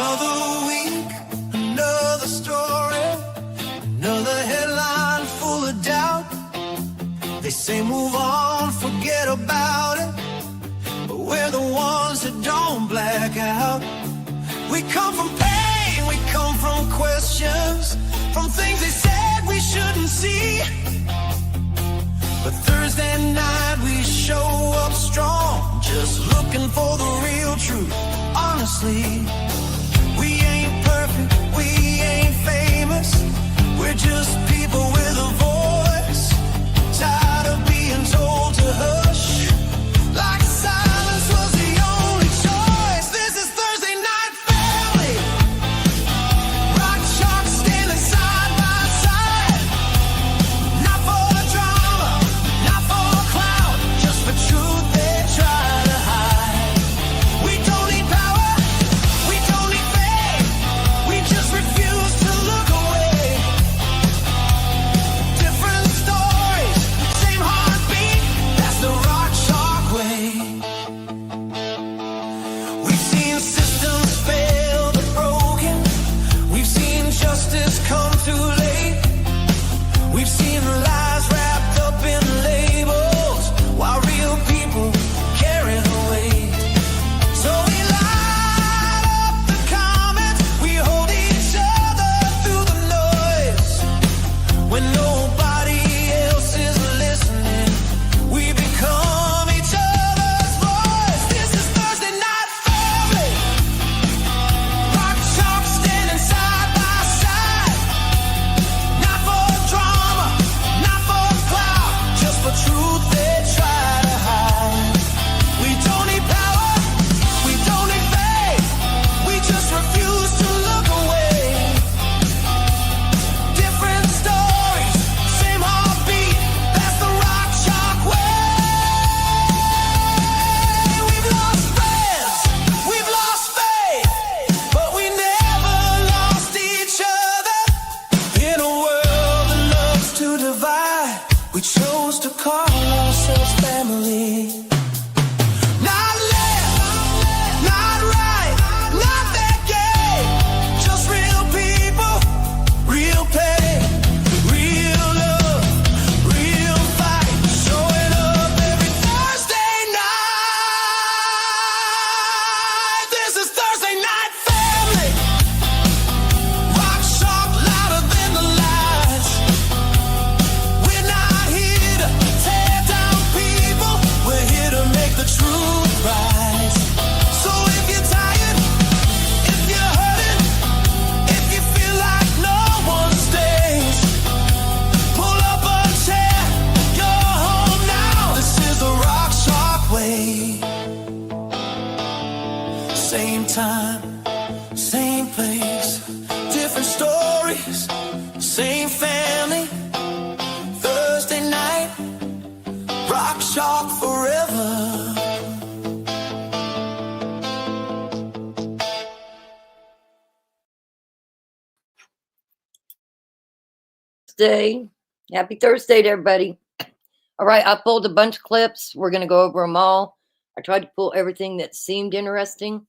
Another week, another story, another headline full of doubt. They say move on, forget about it, but we're the ones that don't black out. We come from pain, we come from questions, from things they said we shouldn't see. But Thursday night we show up strong, just looking for the real truth. Honestly, we ain't perfect, we ain't famous, we're just people with a voice, tired of being told to hush, like silence was the only choice. This is Thursday Night Family, rock chalk standing side by side, not for the drama, not for the clout, just for truth they try to hide. We don't need power, we don't need fame, we just refuse to look away. Different stories, same heartbeat, that's the rock chalk way. We've seen systems fail the broken, we've seen justice come too late, we've seen lies wrapped up in labels, while real people carry the weight. So we light up the comments, we hold each other through the noise. When nobody else is listening, we become each other's voice. This is Thursday Night Family, rock chalk standing side by side, not for drama, not for clout, just for truth they try to hide. We don't need power, we don't need fame, we just refuse to look away. Different stories, same heartbeat, that's the rock chalk way. We've lost friends, we've lost faith, but we never lost each other. In a world that loves to divide, we chose to call ourselves family. Not left, not right, not that gay, just real people, real pain, real love, real fight, showing up every Thursday night. This is Thursday Night Family, rock chalk louder than the lies. We're not here to tear down people, we're here to make the truth rise. So if you're tired, if you're hurting, if you feel like no one stays, pull up a chair, you're home now. This is the rock chalk way. Same time, same place, different stories, same family. Thursday night, rock chalk forever. Thursday. Happy Thursday to everybody. All right, I pulled a bunch of clips. We're going to go over them all. I tried to pull everything that seemed interesting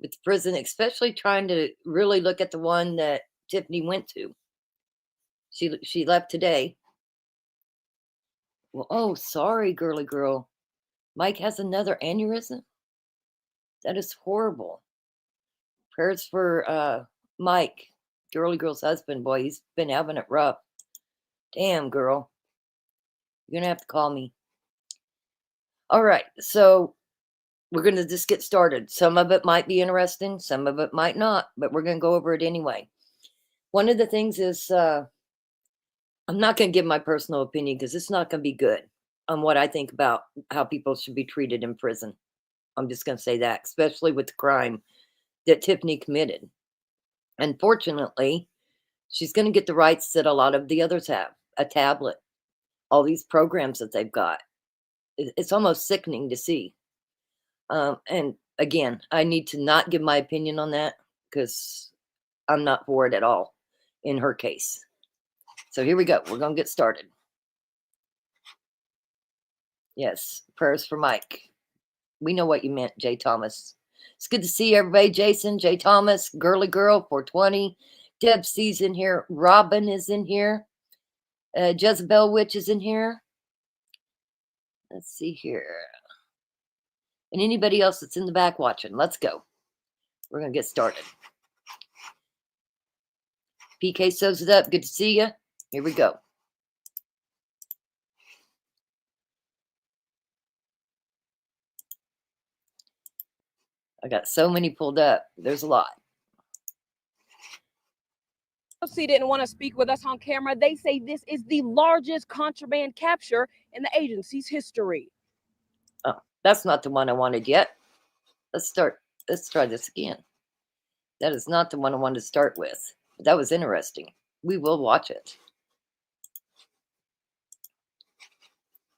with the prison, especially trying to really look at the one that Tiffany went to. She left today. Well, oh, sorry, girly girl. Mike has another aneurysm? That is horrible. Prayers for Mike, girly girl's husband. Boy, he's been having it rough. Damn, girl. You're going to have to call me. All right, so we're going to just get started. Some of it might be interesting. Some of it might not, but we're going to go over it anyway. One of the things is I'm not going to give my personal opinion because it's not going to be good on what I think about how people should be treated in prison. I'm just going to say that, especially with the crime that Tiffany committed. Unfortunately, she's going to get the rights that a lot of the others have, a tablet, all these programs that they've got. It's almost sickening to see. And again, I need to not give my opinion on that because I'm not for it at all in her case. So here we go. We're going to get started. Yes, prayers for Mike. We know what you meant, Jay Thomas. It's good to see everybody. Jason, J. Thomas, Girly Girl, 420. Deb C's in here. Robin is in here. Jezebel Witch is in here. Let's see here. And anybody else that's in the back watching. Let's go. We're going to get started. PK sews it up. Good to see you. Here we go. I got so many pulled up. There's a lot. Didn't want to speak with us on camera. They say this is the largest contraband capture in the agency's history. Oh, that's not the one I wanted yet. Let's try this again. That is not the one I wanted to start with. But that was interesting. We will watch it.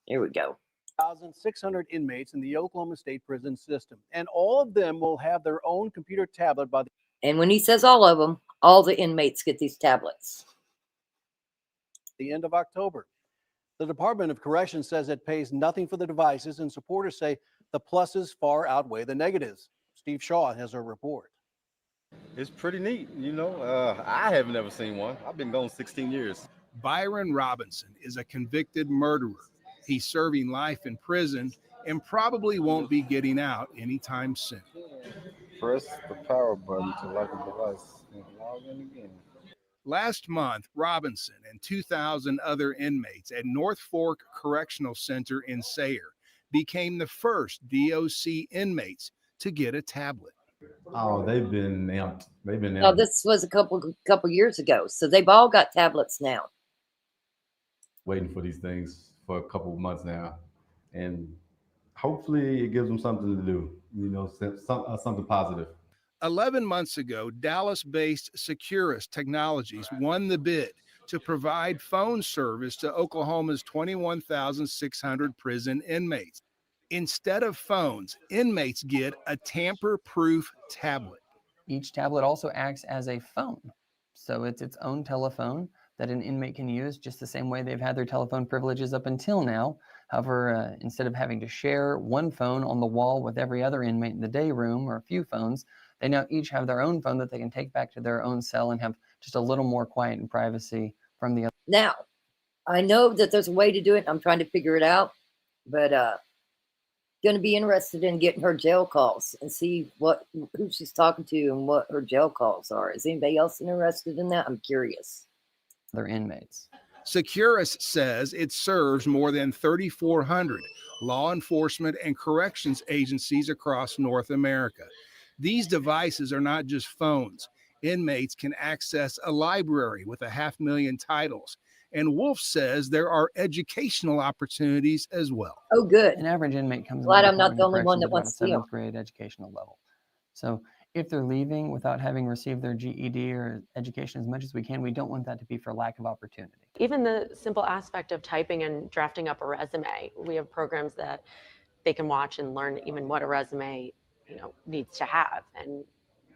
Here we go. 1,600 inmates in the Oklahoma State prison system, and all of them will have their own computer tablet by And when he says all of them, all the inmates get these tablets. the end of October. The Department of Corrections says it pays nothing for the devices, and supporters say the pluses far outweigh the negatives. Steve Shaw has a report. It's pretty neat, you know. I have never seen one. I've been gone 16 years. Byron Robinson is a convicted murderer. He's serving life in prison and probably won't be getting out anytime soon. Press the power button to lock the device and log in again. Last month, Robinson and 2,000 other inmates at North Fork Correctional Center in Sayre became the first DOC inmates to get a tablet. Oh, they've been amped. They've been Oh, amped. this was a couple years ago. So they've all got tablets now. Waiting for these things for a couple of months now, and hopefully it gives them something to do. You know, something positive. 11 months ago, Dallas-based Securus Technologies won the bid to provide phone service to Oklahoma's 21,600 prison inmates. Instead of phones, inmates get a tamper-proof tablet. Each tablet also acts as a phone. So it's its own telephone that an inmate can use just the same way they've had their telephone privileges up until now. However, instead of having to share one phone on the wall with every other inmate in the day room or a few phones, they now each have their own phone that they can take back to their own cell and have just a little more quiet and privacy from the other. Now, I know that there's a way to do it. I'm trying to figure it out, but going to be interested in getting her jail calls and see who she's talking to and what her jail calls are. Is anybody else interested in that? I'm curious. Other inmates. Securus says it serves more than 3,400 law enforcement and corrections agencies across North America. These devices are not just phones. Inmates can access a library with 500,000 titles. And Wolf says there are educational opportunities as well. Oh, good. An average inmate comes Glad into I'm not Department the of only one Corrections that at wants to about a see 'em. 7th grade educational level. So if they're leaving without having received their GED or education as much as we can, we don't want that to be for lack of opportunity. Even the simple aspect of typing and drafting up a resume, we have programs that they can watch and learn even what a resume, needs to have, and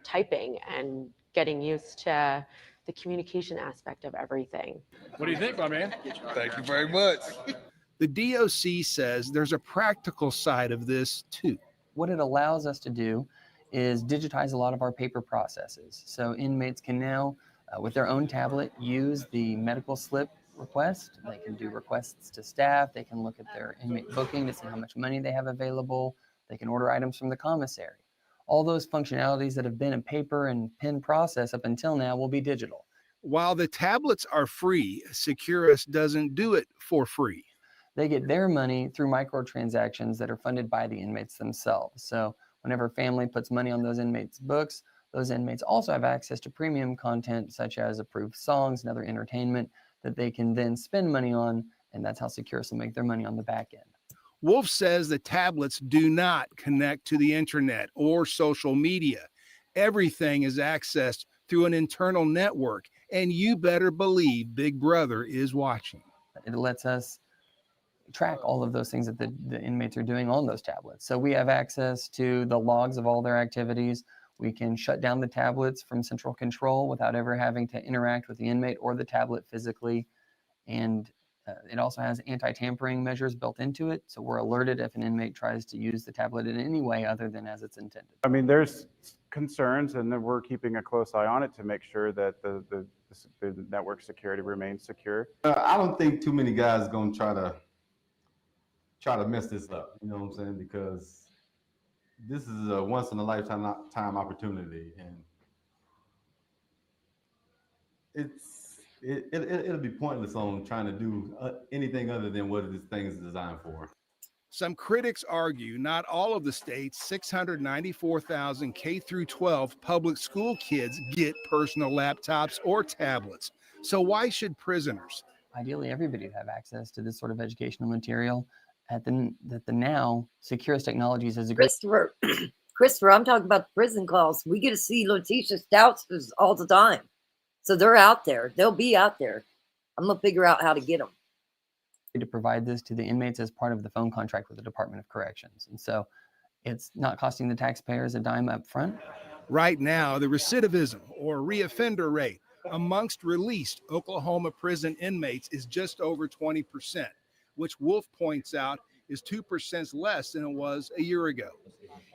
typing and getting used to the communication aspect of everything. What do you think, my man? Thank you very much. The DOC says there's a practical side of this too. What it allows us to do is digitize a lot of our paper processes. So inmates can now, with their own tablet, use the medical slip request. They can do requests to staff. They can look at their inmate booking to see how much money they have available. They can order items from the commissary. All those functionalities that have been a paper and pen process up until now will be digital. While the tablets are free, Securus doesn't do it for free. They get their money through microtransactions that are funded by the inmates themselves. So whenever a family puts money on those inmates' books, those inmates also have access to premium content such as approved songs and other entertainment that they can then spend money on, and that's how Securus will make their money on the back end. Wolf says the tablets do not connect to the internet or social media. Everything is accessed through an internal network, and you better believe Big Brother is watching. It lets us track all of those things that the inmates are doing on those tablets. So we have access to the logs of all their activities. We can shut down the tablets from central control without ever having to interact with the inmate or the tablet physically. And It also has anti-tampering measures built into it, so we're alerted if an inmate tries to use the tablet in any way other than as it's intended. I mean, there's concerns, and then we're keeping a close eye on it to make sure that the network security remains secure. I don't think too many guys gonna try to mess this up. You know what I'm saying? Because this is a once in a lifetime opportunity, and it'll be pointless on trying to do anything other than what this thing is designed for. Some critics argue not all of the state's 694,000 K through 12 public school kids get personal laptops or tablets. So why should prisoners? Ideally, everybody would have access to this sort of educational material that the now Securus Technologies has agreed. Christopher, I'm talking about the prison calls. We get to see Letitia Stouts all the time. So they're out there. They'll be out there. I'm going to figure out how to get them. To provide this to the inmates as part of the phone contract with the Department of Corrections. And so it's not costing the taxpayers a dime up front. Right now, the recidivism or reoffender rate amongst released Oklahoma prison inmates is just over 20%, which Wolf points out is 2% less than it was a year ago.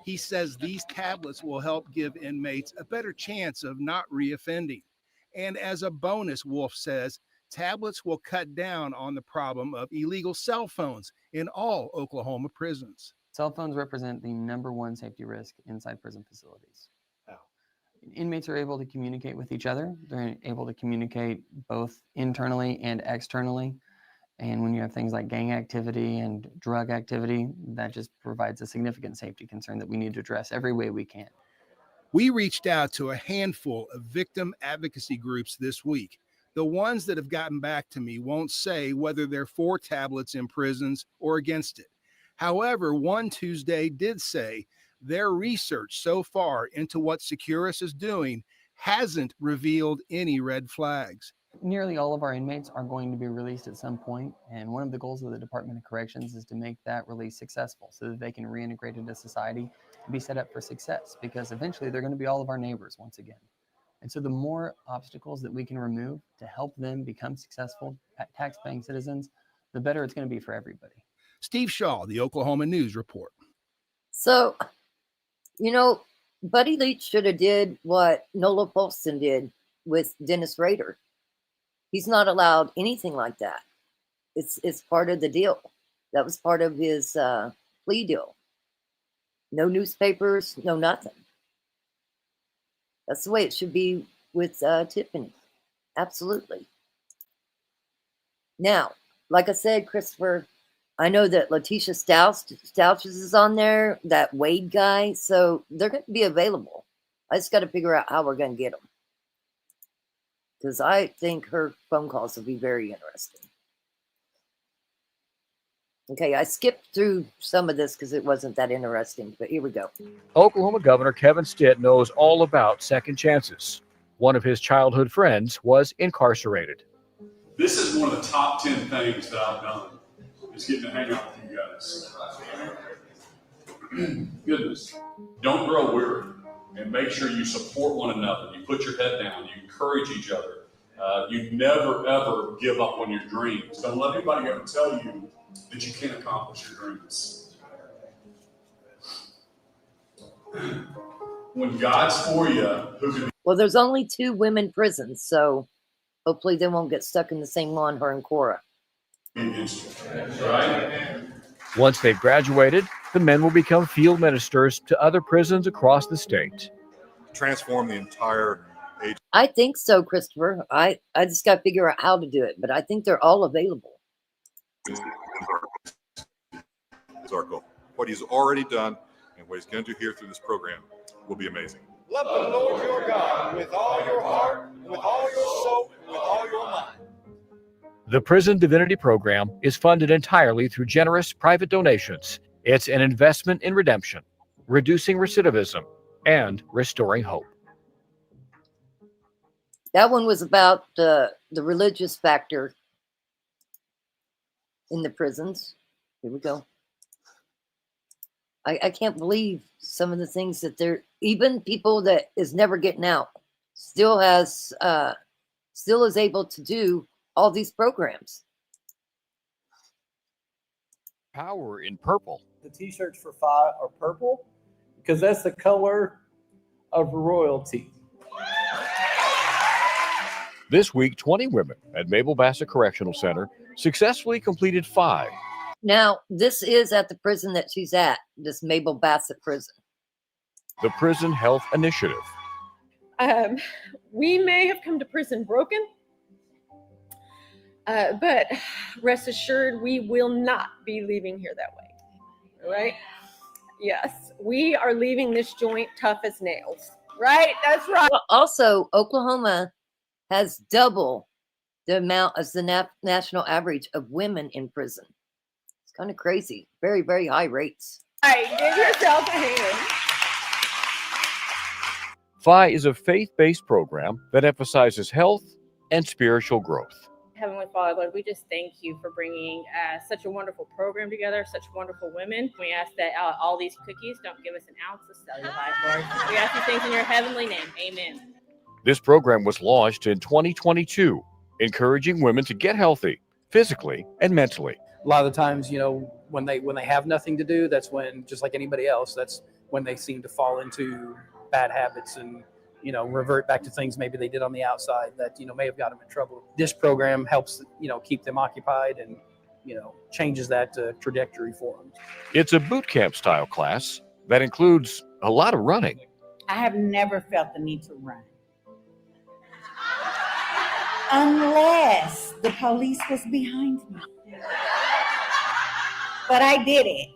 He says these tablets will help give inmates a better chance of not reoffending. And as a bonus, Wolf says, tablets will cut down on the problem of illegal cell phones in all Oklahoma prisons. Cell phones represent the #1 safety risk inside prison facilities. Inmates are able to communicate with each other. They're able to communicate both internally and externally. And when you have things like gang activity and drug activity, that just provides a significant safety concern that we need to address every way we can. We reached out to a handful of victim advocacy groups this week. The ones that have gotten back to me won't say whether they're for tablets in prisons or against it. However, one Tuesday did say their research so far into what Securus is doing hasn't revealed any red flags. Nearly all of our inmates are going to be released at some point, and one of the goals of the Department of Corrections is to make that release successful so that they can reintegrate into society and be set up for success, because eventually they're going to be all of our neighbors once again. And so the more obstacles that we can remove to help them become successful tax-paying citizens, the better it's going to be for everybody. Steve Shaw, the Oklahoma News Report. So, Buddy Leach should have did what Nola Polston did with Dennis Rader. He's not allowed anything like that. It's part of the deal. That was part of his plea deal. No newspapers, no nothing. That's the way it should be with Tiffany. Absolutely. Now, like I said, Christopher, I know that Letitia Stouches is on there, that Wade guy, so they're going to be available. I just got to figure out how we're going to get them. Because I think her phone calls will be very interesting. Okay, I skipped through some of this because it wasn't that interesting, but here we go. Oklahoma Governor Kevin Stitt knows all about second chances. One of his childhood friends was incarcerated. This is one of the top 10 things that I've done, is getting to hang out with you guys. Goodness. Don't grow weary, and make sure you support one another. You put your head down, you encourage each other. You never, ever give up on your dreams. Don't let anybody ever tell you that you can't accomplish your dreams. When God's for you, who can be? Well, there's only 2 women prisons, so hopefully they won't get stuck in the same one, her and Cora. Right? Once they've graduated, the men will become field ministers to other prisons across the state. Transform the entire agency. I think so, Christopher. I just got to figure out how to do it, but I think they're all available. Is our goal. What he's already done and what he's going to do here through this program will be amazing. Love the Lord your God with all your heart, with all your soul, with all your mind. The Prison Divinity Program is funded entirely through generous private donations. It's an investment in redemption, reducing recidivism, and restoring hope. That one was about the religious factor in the prisons. Here we go. I can't believe some of the things that they're, even people that is never getting out still is able to do all these programs. power in purple. The t-shirts for Phi are purple because that's the color of royalty. This week, 20 women at Mabel Bassett Correctional Center successfully completed Phi. Now, this is at the prison that she's at, this Mabel Bassett prison. The Prison Health Initiative. We may have come to prison broken, but rest assured, we will not be leaving here that way. All right? Yes, we are leaving this joint tough as nails. Right? That's right. Well, also, Oklahoma has double the amount as the national average of women in prison. It's kind of crazy. Very, very high rates. All right, give yourself a hand. Phi is a faith-based program that emphasizes health and spiritual growth. Heavenly Father, Lord, we just thank you for bringing such a wonderful program together, such wonderful women. We ask that all these cookies don't give us an ounce of cellulite, Lord. We ask these things in your heavenly name. Amen. This program was launched in 2022, encouraging women to get healthy physically and mentally. A lot of the times, when they have nothing to do, that's when, just like anybody else, that's when they seem to fall into bad habits and revert back to things maybe they did on the outside that may have got them in trouble. This program helps keep them occupied and changes that trajectory for them. It's a boot camp style class that includes a lot of running. I have never felt the need to run. Unless the police was behind me. But I did it.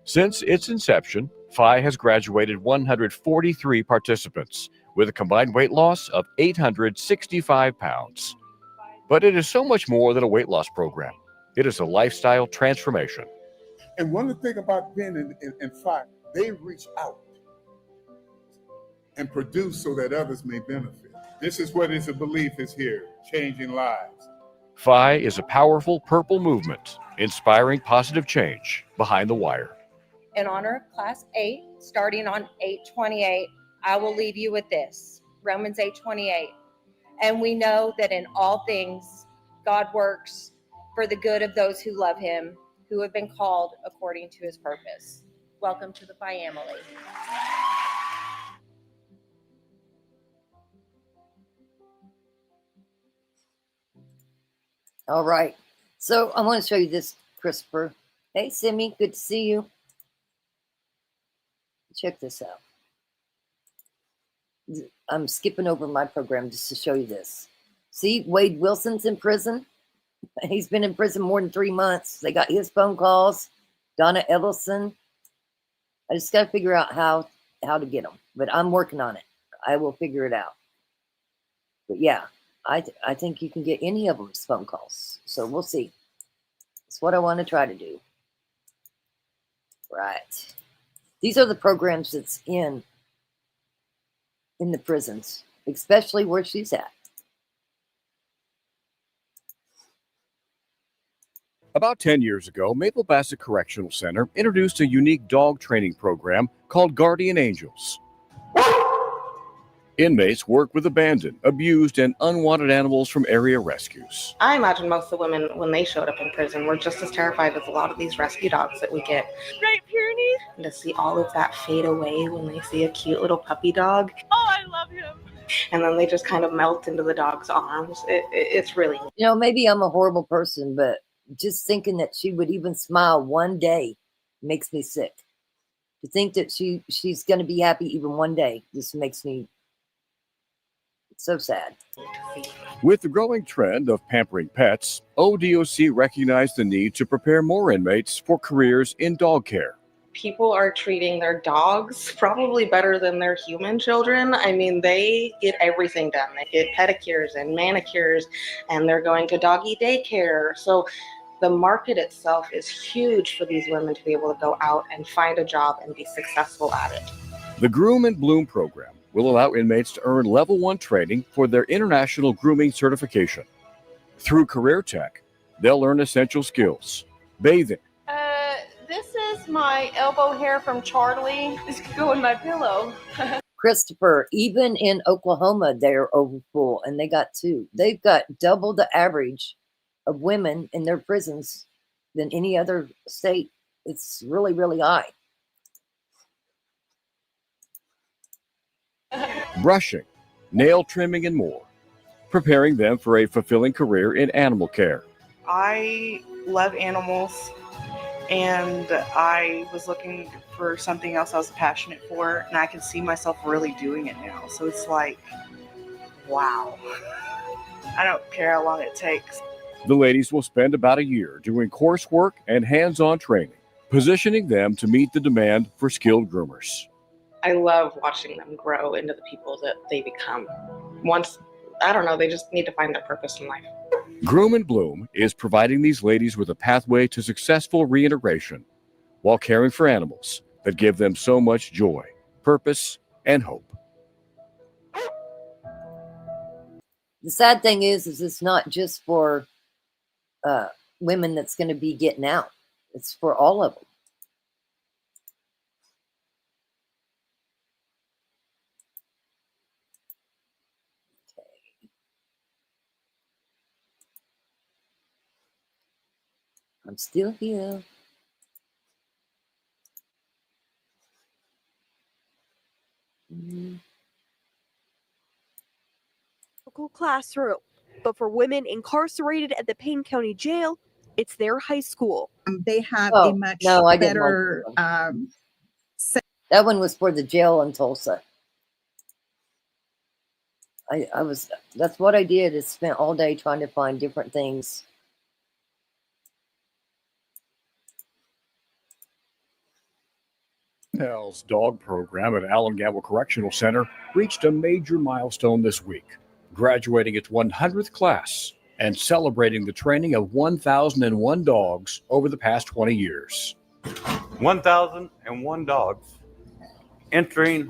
Since its inception, Phi has graduated 143 participants with a combined weight loss of 865 pounds. But it is so much more than a weight loss program. It is a lifestyle transformation. And one of the things about being in Phi, they reach out and produce so that others may benefit. This is what is a belief is here, changing lives. Phi is a powerful purple movement, inspiring positive change behind the wire. In honor of Class 8, starting on 8/28, I will leave you with this, Romans 8:28. And we know that in all things, God works for the good of those who love him, who have been called according to his purpose. Welcome to the Phi family. All right. So I want to show you this, Christopher. Hey, Simi, good to see you. Check this out. I'm skipping over my program just to show you this. See, Wade Wilson's in prison. He's been in prison more than 3 months. They got his phone calls. Donna Edelson. I just got to figure out how to get them, but I'm working on it. I will figure it out. But yeah, I think you can get any of them's phone calls. So we'll see. It's what I want to try to do. Right. These are the programs that's in the prisons, especially where she's at. About 10 years ago, Mabel Bassett Correctional Center introduced a unique dog training program called Guardian Angels. Inmates work with abandoned, abused, and unwanted animals from area rescues. I imagine most of the women, when they showed up in prison, were just as terrified as a lot of these rescue dogs that we get. Right, Pyrenees? And to see all of that fade away when they see a cute little puppy dog. Oh, I love him. And then they just kind of melt into the dog's arms. It's really... Maybe I'm a horrible person, but just thinking that she would even smile one day makes me sick. To think that she's going to be happy even one day just makes me so sad. With the growing trend of pampering pets, ODOC recognized the need to prepare more inmates for careers in dog care. People are treating their dogs probably better than their human children. I mean, they get everything done. They get pedicures and manicures, and they're going to doggy daycare. So the market itself is huge for these women to be able to go out and find a job and be successful at it. The Groom and Bloom program will allow inmates to earn Level 1 training for their international grooming certification. Through Career Tech, they'll learn essential skills: bathing. This is my elbow hair from Charlie. This could go in my pillow. Christopher, even in Oklahoma, they're overfull, and they've got double the average of women in their prisons than any other state. It's really, really high. Brushing, nail trimming, and more, preparing them for a fulfilling career in animal care. I love animals, and I was looking for something else I was passionate for, and I can see myself really doing it now. So it's like, wow. I don't care how long it takes. The ladies will spend about a year doing coursework and hands-on training, positioning them to meet the demand for skilled groomers. I love watching them grow into the people that they become. Once, I don't know, they just need to find their purpose in life. Groom and Bloom is providing these ladies with a pathway to successful reintegration while caring for animals that give them so much joy, purpose, and hope. The sad thing is it's not just for women that's going to be getting out. It's for all of them. I'm still here. Local classroom, but for women incarcerated at the Payne County Jail, it's their high school. They have Oh, a much no, I didn't better. That one was for the jail in Tulsa. That's what I did, is spent all day trying to find different things. Hell's dog program at Allen Gamble Correctional Center reached a major milestone this week, graduating its 100th class and celebrating the training of 1,001 dogs over the past 20 years. 1,001 dogs entering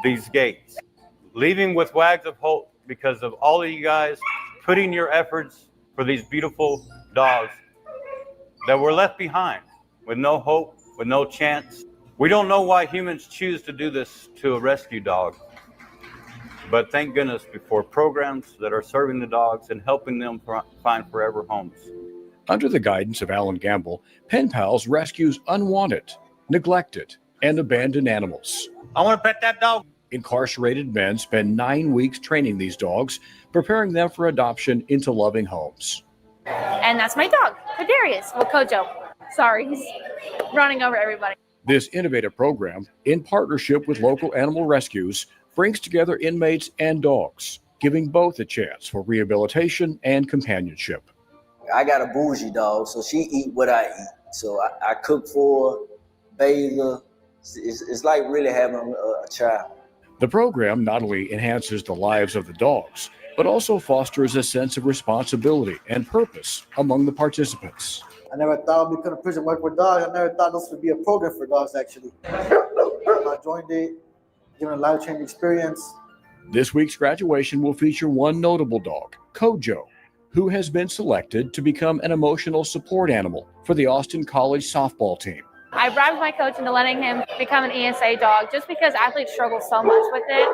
these gates, leaving with wags of hope because of all of you guys putting your efforts for these beautiful dogs that were left behind with no hope, with no chance. We don't know why humans choose to do this to a rescue dog, but thank goodness for programs that are serving the dogs and helping them find forever homes. Under the guidance of Allen Gamble, Pen Pals rescues unwanted, neglected, and abandoned animals. I want to pet that dog. Incarcerated men spend 9 weeks training these dogs, preparing them for adoption into loving homes. And that's my dog, Kadarius, well, Kojo. Sorry, he's running over everybody. This innovative program, in partnership with local animal rescues, brings together inmates and dogs, giving both a chance for rehabilitation and companionship. I got a bougie dog, so she eat what I eat. So I cook for her, bathe her. It's like really having a child. The program not only enhances the lives of the dogs, but also fosters a sense of responsibility and purpose among the participants. I never thought I'd become a prison work with dogs. I never thought this would be a program for dogs, actually. I joined it, given a life-changing experience. This week's graduation will feature one notable dog, Kojo, who has been selected to become an emotional support animal for the Austin College softball team. I bribed my coach into letting him become an ESA dog just because athletes struggle so much with it.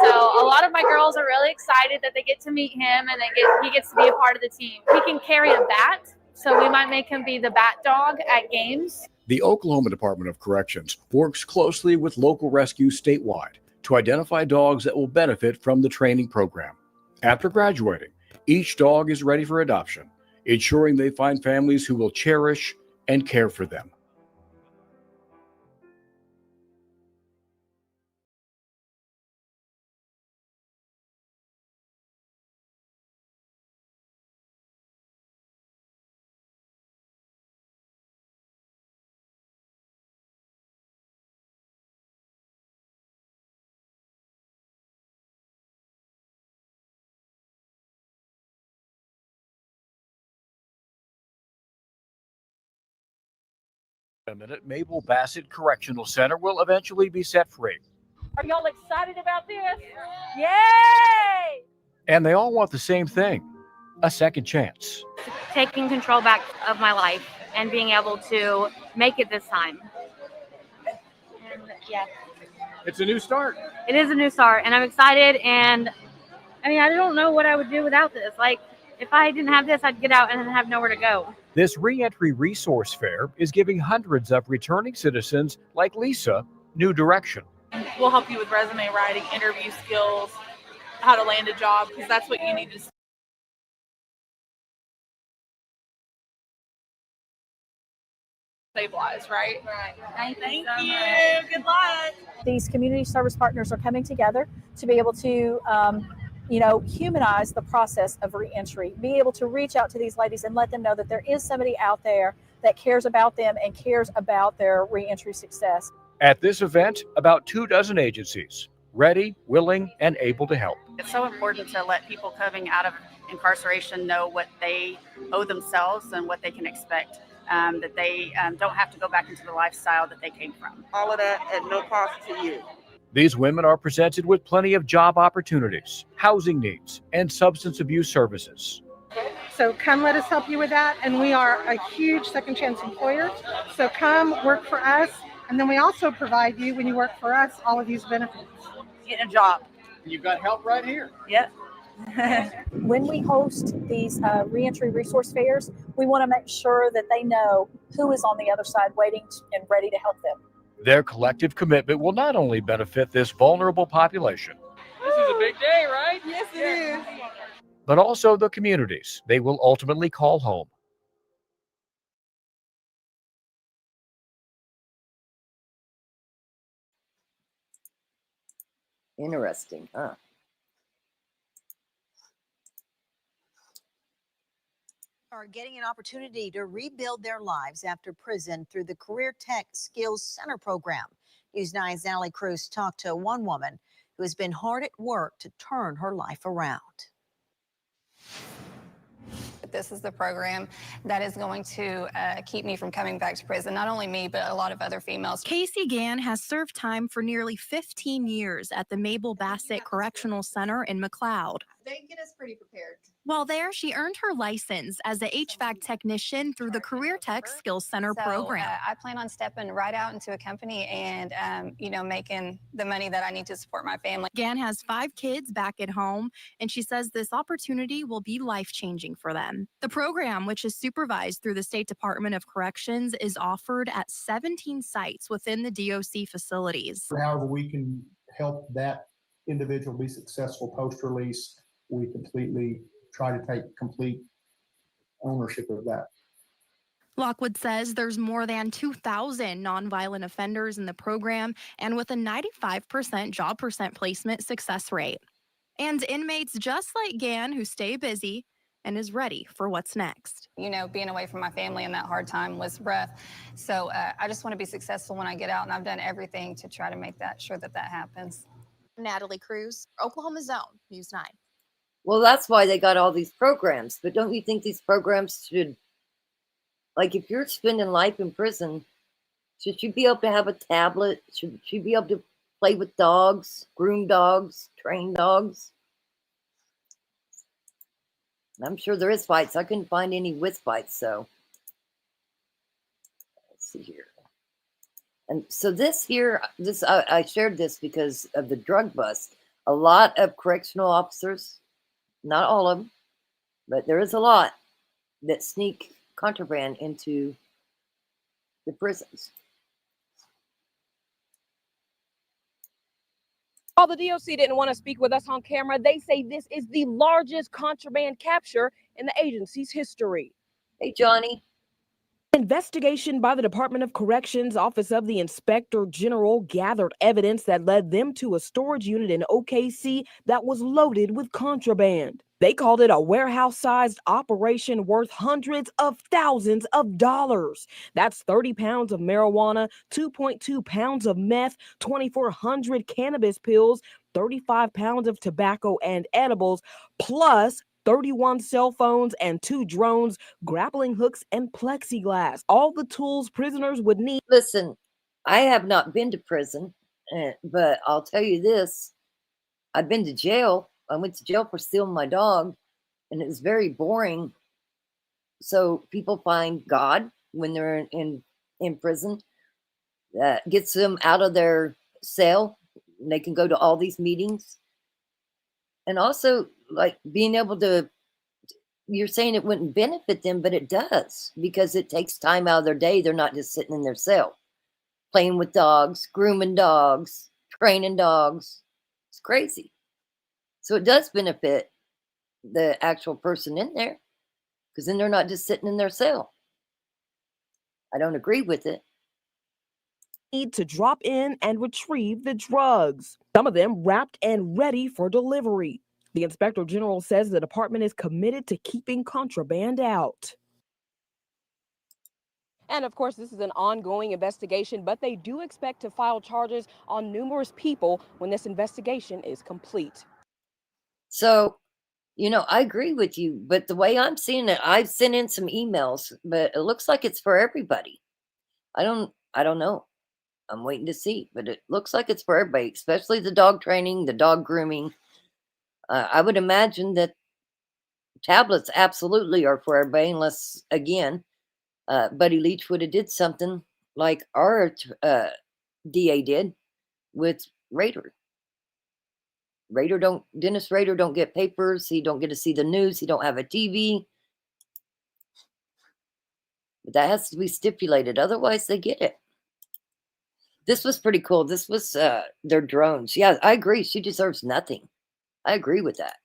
So a lot of my girls are really excited that they get to meet him and he gets to be a part of the team. He can carry a bat, so we might make him be the bat dog at games. The Oklahoma Department of Corrections works closely with local rescues statewide to identify dogs that will benefit from the training program. After graduating, each dog is ready for adoption, ensuring they find families who will cherish and care for them. A minute, Mabel Bassett Correctional Center will eventually be set free. Are y'all excited about this? Yay! And they all want the same thing, a second chance. Taking control back of my life and being able to make it this time. And yeah, It's a new start. it is a new start and I'm excited, and I mean, I don't know what I would do without this. Like, if I didn't have this, I'd get out and have nowhere to go. This reentry resource fair is giving hundreds of returning citizens like Lisa new direction. We'll help you with resume writing, interview skills, how to land a job, because that's what you need to save lives, right? Right. Thank you. Good luck. These community service partners are coming together to be able to, humanize the process of reentry, be able to reach out to these ladies and let them know that there is somebody out there that cares about them and cares about their reentry success. At this event, about 24 agencies ready, willing, and able to help. It's so important to let people coming out of incarceration know what they owe themselves and what they can expect. That they don't have to go back into the lifestyle that they came from. All of that at no cost to you. These women are presented with plenty of job opportunities, housing needs, and substance abuse services. So come let us help you with that. And we are a huge second chance employer. So come work for us. And then we also provide you, when you work for us, all of these benefits. Get a job. You've got help right here. Yep. When we host these reentry resource fairs, we want to make sure that they know who is on the other side waiting and ready to help them. Their collective commitment will not only benefit this vulnerable population, This is a big day, right? Yes, it is. but also the communities they will ultimately call home. Interesting, huh? Are getting an opportunity to rebuild their lives after prison through the Career Tech Skills Center program. News 9's Natalie Cruz talked to one woman who has been hard at work to turn her life around. This is the program that is going to keep me from coming back to prison. Not only me, but a lot of other females. Casey Gann has served time for nearly 15 years at the Mabel Bassett Correctional Center in McLeod. They get us pretty prepared. While there, she earned her license as a HVAC technician through the Career Tech Skills Center program. I plan on stepping right out into a company and, making the money that I need to support my family. Gann has 5 kids back at home, and she says this opportunity will be life-changing for them. The program, which is supervised through the State Department of Corrections, is offered at 17 sites within the DOC facilities. However we can help that individual be successful post-release, we completely try to take complete ownership of that. Lockwood says there's more than 2,000 nonviolent offenders in the program, and with a 95% job percent placement success rate. And inmates just like Gann who stay busy and is ready for what's next. Being away from my family in that hard time was rough. So I just want to be successful when I get out, and I've done everything to try to make sure that happens. Natalie Cruz, Oklahoma Zone, News 9. Well, that's why they got all these programs. But don't you think these programs should, like, if you're spending life in prison, should you be able to have a tablet? Should you be able to play with dogs, groom dogs, train dogs? I'm sure there is fights. I couldn't find any with fights, so let's see here. And so this here, I shared this because of the drug bust. A lot of correctional officers, not all of them, but there is a lot that sneak contraband into the prisons. While the DOC didn't want to speak with us on camera, they say this is the largest contraband capture in the agency's history. Hey, Johnny. Investigation by the Department of Corrections Office of the Inspector General gathered evidence that led them to a storage unit in OKC that was loaded with contraband. They called it a warehouse-sized operation worth hundreds of thousands of dollars. That's 30 pounds of marijuana, 2.2 pounds of meth, 2,400 cannabis pills, 35 pounds of tobacco and edibles, plus 31 cell phones and 2 drones, grappling hooks, and plexiglass. All the tools prisoners would need. Listen, I have not been to prison, but I'll tell you this. I've been to jail. I went to jail for stealing my dog, and it was very boring. So people find God when they're in prison. That gets them out of their cell, and they can go to all these meetings. And also, like, being able to you're saying it wouldn't benefit them, but it does because it takes time out of their day. They're not just sitting in their cell playing with dogs, grooming dogs, training dogs. It's crazy. So it does benefit the actual person in there because then they're not just sitting in their cell. I don't agree with it. Need to drop in and retrieve the drugs, some of them wrapped and ready for delivery. The Inspector General says the department is committed to keeping contraband out. And of course, this is an ongoing investigation, but they do expect to file charges on numerous people when this investigation is complete. So, I agree with you, but the way I'm seeing it, I've sent in some emails, but it looks like it's for everybody. I don't know. I'm waiting to see, but it looks like it's for everybody, especially the dog training, the dog grooming. I would imagine that tablets absolutely are for everybody, unless, again, Buddy Leach would have did something like our DA did with Rader. Dennis Rader don't get papers. He don't get to see the news. He don't have a TV. But that has to be stipulated. Otherwise, they get it. This was pretty cool. This was their drones. Yeah, I agree. She deserves nothing. I agree with that.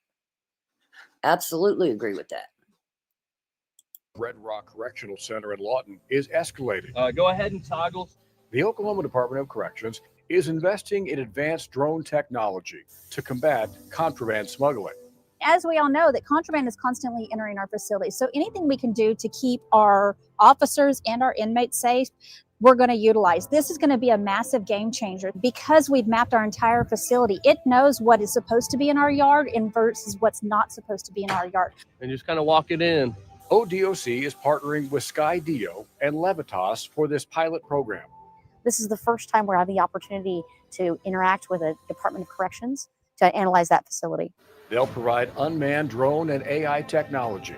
Absolutely agree with that. Red Rock Correctional Center in Lawton is escalating. Go ahead and toggle. The Oklahoma Department of Corrections is investing in advanced drone technology to combat contraband smuggling. As we all know, that contraband is constantly entering our facilities. So anything we can do to keep our officers and our inmates safe, we're going to utilize. This is going to be a massive game changer because we've mapped our entire facility. It knows what is supposed to be in our yard and versus what's not supposed to be in our yard. And just kind of walk it in. ODOC is partnering with Skydio and Levitas for this pilot program. This is the first time we're having the opportunity to interact with a Department of Corrections to analyze that facility. They'll provide unmanned drone and AI technology,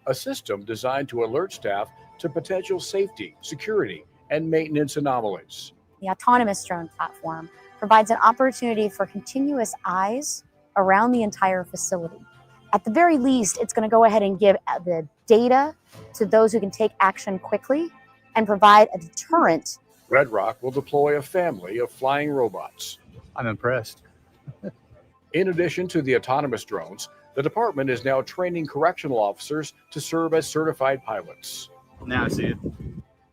a system designed to alert staff to potential safety, security, and maintenance anomalies. The autonomous drone platform provides an opportunity for continuous eyes around the entire facility. At the very least, it's going to go ahead and give the data to those who can take action quickly and provide a deterrent. Red Rock will deploy a family of flying robots. I'm impressed. In addition to the autonomous drones, the department is now training correctional officers to serve as certified pilots. Now I see it.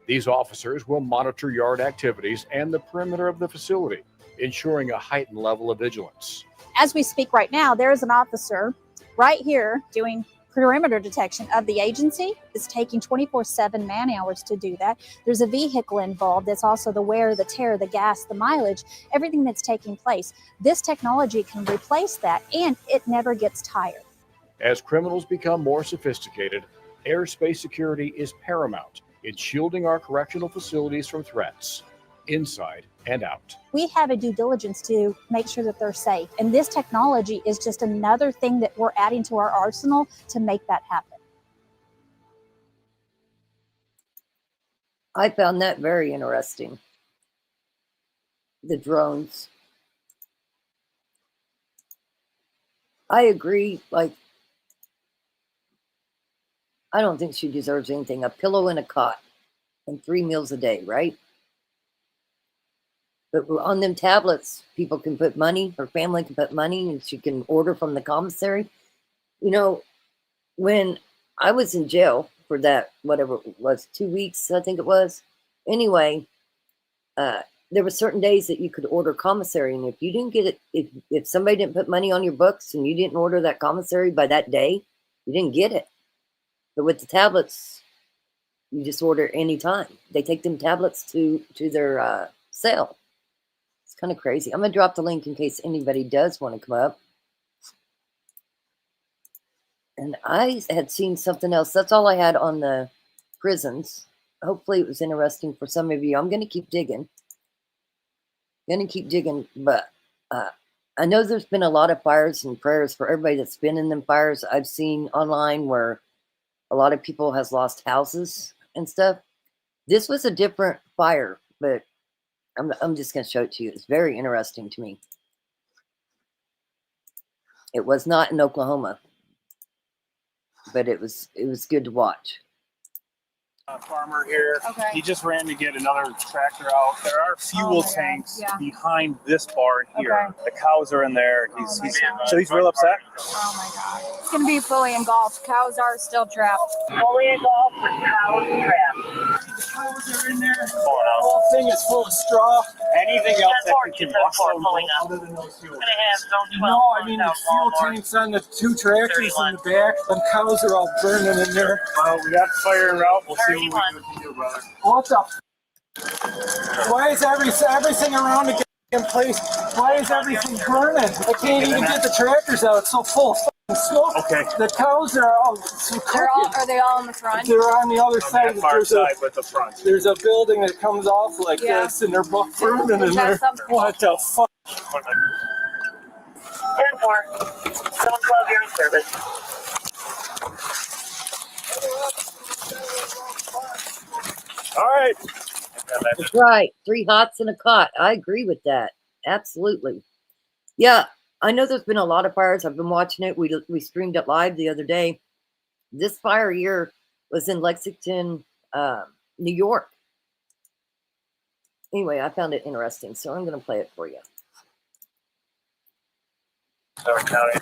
These officers will monitor yard activities and the perimeter of the facility, ensuring a heightened level of vigilance. As we speak right now, there is an officer right here doing perimeter detection of the agency. It's taking 24/7 man hours to do that. There's a vehicle involved that's also the wear, the tear, the gas, the mileage, everything that's taking place. This technology can replace that, and it never gets tired. As criminals become more sophisticated, airspace security is paramount in shielding our correctional facilities from threats, inside and out. We have a due diligence to make sure that they're safe. And this technology is just another thing that we're adding to our arsenal to make that happen. I found that very interesting. The drones. I agree. Like, I don't think she deserves anything. A pillow and a cot and 3 meals a day, right? But on them tablets, people can put money, her family can put money, and she can order from the commissary. When I was in jail for that, whatever it was, 2 weeks, I think it was. Anyway, there were certain days that you could order commissary, and if you didn't get it, if somebody didn't put money on your books and you didn't order that commissary by that day, you didn't get it. But with the tablets, you just order anytime. They take them tablets to their cell. It's kind of crazy. I'm going to drop the link in case anybody does want to come up. And I had seen something else. That's all I had on the prisons. Hopefully it was interesting for some of you. I'm going to keep digging. But I know there's been a lot of fires and prayers for everybody that's been in them fires. I've seen online where a lot of people has lost houses and stuff. This was a different fire, but I'm just going to show it to you. It's very interesting to me. It was not in Oklahoma. but it was good to watch. Farmer here. Okay. He just ran to get another tractor out. There are fuel tanks behind this barn here. Okay. The cows are in there. So he's real upset. Oh my God. It's going to be fully engulfed. Cows are still trapped. Fully engulfed with cows trapped. The cows are in there. The whole thing is full of straw. Anything else that can rust them other than those fuel tanks. No, I mean the fuel tanks on the 2 tractors in the back. The cows are all burning in there. Well, we got fire and route. We'll see what we can do, brother. What the? Why is everything around the in place? Why is everything burning? I can't even get the tractors out. It's so full of smoke. Okay. The cows are all Are they all in the front? They're on the other side. But the front. There's a building that comes off like this, and they're both burning in there. What the fuck? 10-4. 712, you're in service. All right. That's right. 3 hots and a cot. I agree with that. Absolutely. Yeah, I know there's been a lot of fires. I've been watching it. We streamed it live the other day. This fire here was in Lexington, New York. Anyway, I found it interesting, so I'm going to play it for you. Sorry, County.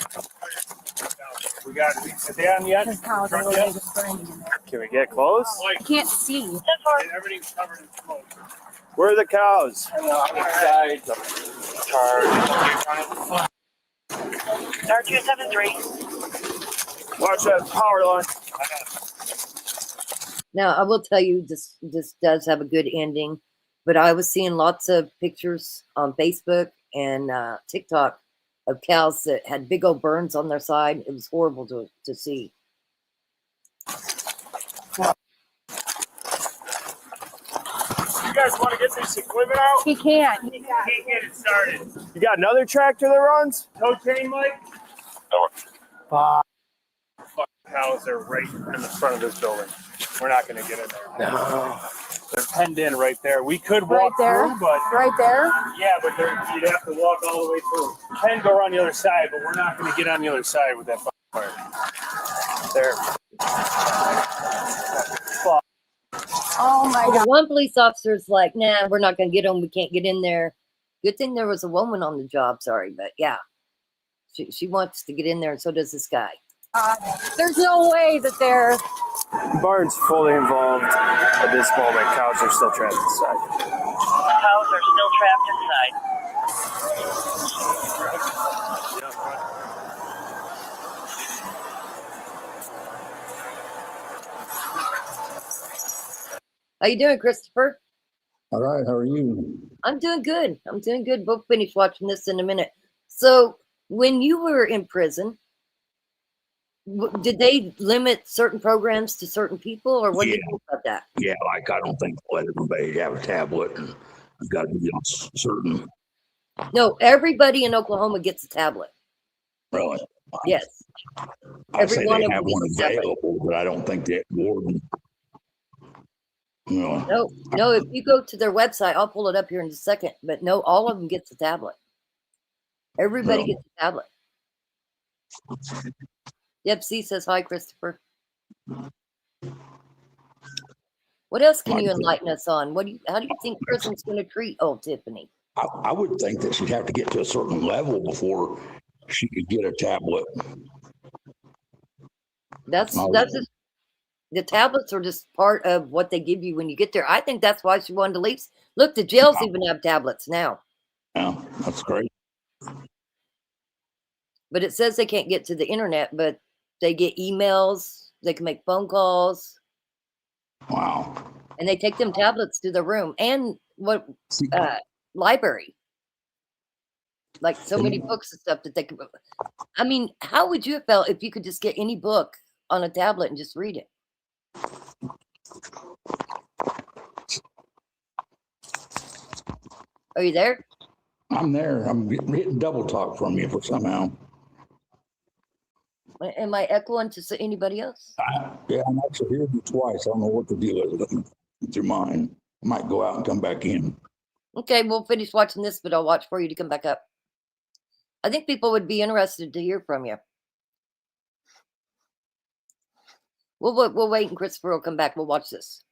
We got it down yet? Can we get close? I can't see. Everything's covered in smoke. Where are the cows? On the side. Star 273. Watch that power line. Now, I will tell you, this does have a good ending, but I was seeing lots of pictures on Facebook and TikTok of cows that had big old burns on their side. It was horrible to see. You guys want to get this equipment out? He can't. He can't get it started. You got another tractor that runs? Tow chain, Mike? Fuck. Cows are right in the front of this building. We're not going to get in there. No. They're penned in right there. We could walk through, but... Right there? Yeah, but you'd have to walk all the way through. We can go around the other side, but we're not going to get on the other side with that fire. There. Fuck. Oh my Well, God. one police officer's like, nah, we're not going to get them. We can't get in there. Good thing there was a woman on the job. Sorry, but yeah. She wants to get in there, and so does this guy. There's no way that they're... Barn's fully involved at this moment. Cows are still trapped inside. Cows are still trapped inside. How you doing, Christopher? All right, how are you? I'm doing good. We'll finish watching this in a minute. So, when you were in prison, did they limit certain programs to certain people, or what do you think about that? Yeah, like I don't think let everybody have a tablet, and you've got to be on certain. No, everybody in Oklahoma gets a tablet. Really? Yes. I say Everyone they of have them one gets a tablet. available, but I don't think that warden. No. No, if you go to their website, I'll pull it up here in just a second, but no, all of them gets a tablet. Everybody gets a tablet. Yep, C says hi, Christopher. What else can you enlighten us on? How do you think prison's going to treat old Tiffany? I would think that she'd have to get to a certain level before she could get a tablet. That's just, the tablets are just part of what they give you when you get there. I think that's why she wanted to leave. Look, the jails even have tablets now. Yeah, that's great. But it says they can't get to the internet, but they get emails. They can make phone calls. Wow. And they take them tablets to the room and library. Like so many books and stuff that they could. I mean, how would you have felt if you could just get any book on a tablet and just read it? Are you there? I'm there. I'm getting double talk from you for somehow. Am I echoing to anybody else? Yeah, I'm actually hearing you twice. I don't know what the deal is with your mind. I might go out and come back in. Okay, we'll finish watching this, but I'll watch for you to come back up. I think people would be interested to hear from you. We'll wait, and Christopher will come back. We'll watch this.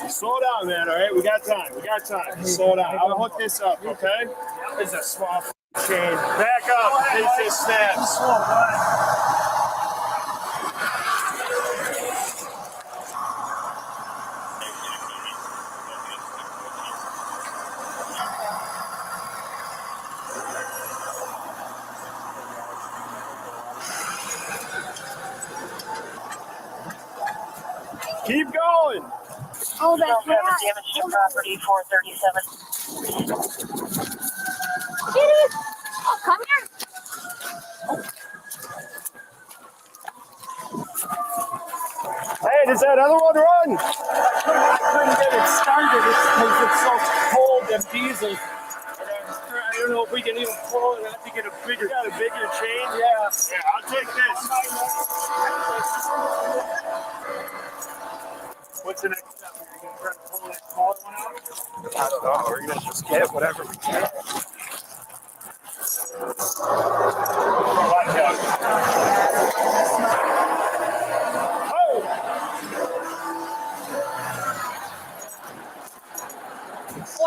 Slow down, man. All right, we got time. Slow down. I'll hook this up, okay? This is a small chain. Back up in case this snaps. Keep going. Oh, that's Still having damage to property 437. Kitty! Oh, come here. Hey, does that other one run? I couldn't get it started because it's so cold and diesel. I don't know if we can even pull it. I have to get a bigger chain. Yeah, I'll take this. What's the next step? Are you going to try to pull that smaller one out? I don't know. We're going to just get whatever we can. Oh,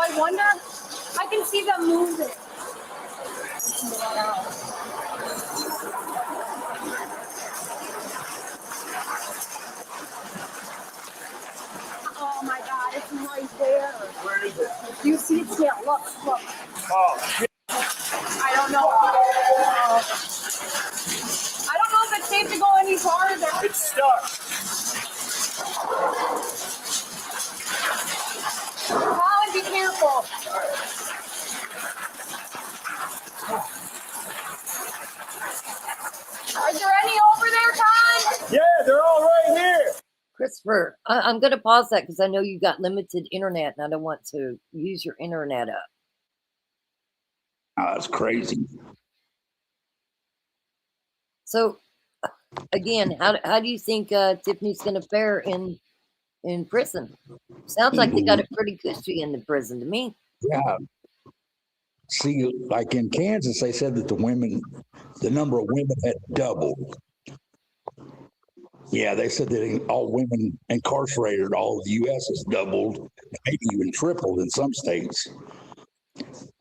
I wonder. I can see them moving. Oh my God, it's right there. Where is it? You see it still. Look. Oh, shit. I don't know. I don't know if it's safe to go any farther. It's stuck. Colin, be careful. Are there any over there, Colin? Yeah, they're all right here. Christopher, I'm going to pause that because I know you got limited internet and I don't want to use your internet up. Oh, that's crazy. So, again, how do you think Tiffany's going to fare in prison? Sounds like they got it pretty cushy in the prison to me. Yeah. See, like in Kansas, they said that the number of women had doubled. Yeah, they said that all women incarcerated, all of the U.S. has doubled, maybe even tripled in some states.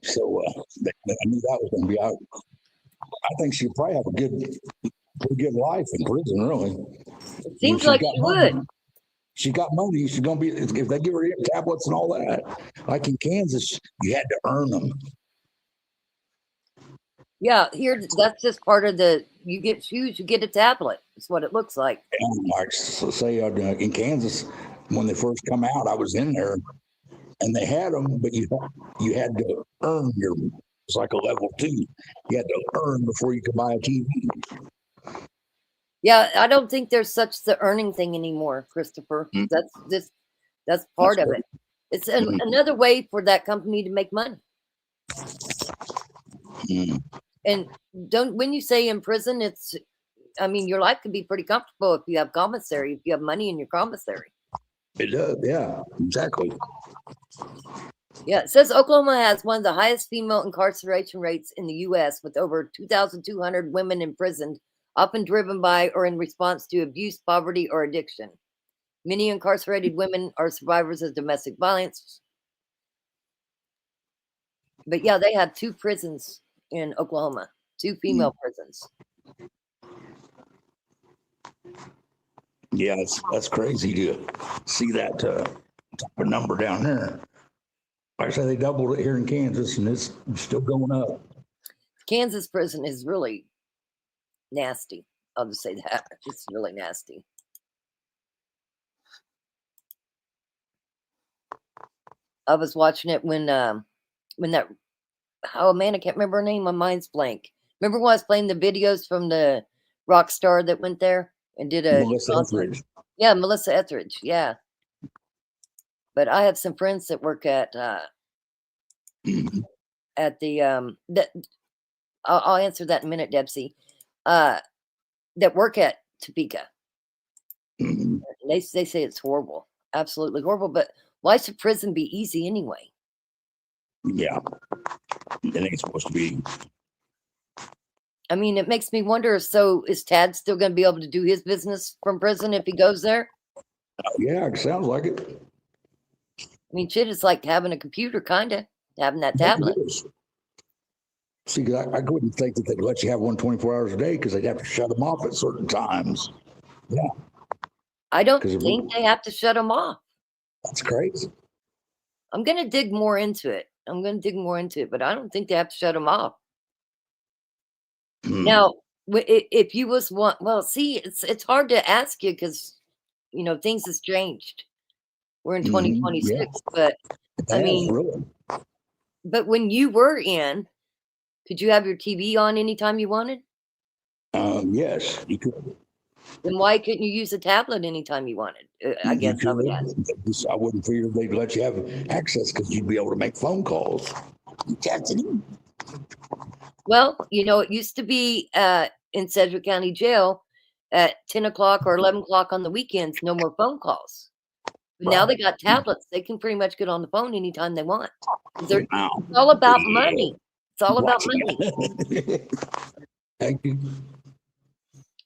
So I knew that was going to be out. I think she'll probably have a pretty good life in prison, really. Seems like she would. She got money. She's going to be, if they give her tablets and all that, like in Kansas, you had to earn them. Yeah, that's just part of you get shoes, you get a tablet. That's what it looks like. And like, so say in Kansas, when they first come out, I was in there and they had them, but you had to earn it's like a level 2. You had to earn before you could buy a TV. Yeah, I don't think there's such the earning thing anymore, Christopher. That's part of it. It's another way for that company to make money. And when you say in prison, your life could be pretty comfortable if you have commissary, if you have money in your commissary. It does, yeah, exactly. Yeah, it says Oklahoma has one of the highest female incarceration rates in the U.S. with over 2,200 women imprisoned, often driven by or in response to abuse, poverty, or addiction. Many incarcerated women are survivors of domestic violence. But yeah, they have 2 prisons in Oklahoma, 2 female prisons. Yeah, that's crazy to see that type of number down there. Like I said, they doubled it here in Kansas, and it's still going up. Kansas prison is really nasty. I'll just say that. It's really nasty. I was watching it when that, oh man, I can't remember her name. My mind's blank. Remember when I was playing the videos from the rock star that went there and did a Melissa Etheridge. Yeah, Melissa Etheridge. Yeah. But I have some friends that work at the I'll answer that in a minute, Debsy. That work at Topeka. They say it's horrible, absolutely horrible. But why should prison be easy anyway? Yeah, it ain't supposed to be. I mean, it makes me wonder. So is Tad still going to be able to do his business from prison if he goes there? Yeah, it sounds like it. I mean, shit, it's like having a computer, kind of, having that tablet. See, 'cause I couldn't think that they'd let you have one 24 hours a day because they'd have to shut them off at certain times. Yeah, I don't 'Cause it think they have to shut them off. that's crazy. I'm going to dig more into it. But I don't think they have to shut them off. Now, if you was one, well, see, it's hard to ask you because, you know, things has changed. We're in 2026, but I mean, but when you were in, could you have your TV on anytime you wanted? Yes, you could. Then why couldn't you use a tablet anytime you wanted? I guess I would ask. I wouldn't figure they'd let you have access because you'd be able to make phone calls. Well, you know, it used to be in Sedgwick County Jail at 10 o'clock or 11 o'clock on the weekends, no more phone calls. But now they got tablets. They can pretty much get on the phone anytime they want. It's all about money. It's all about money. Thank you.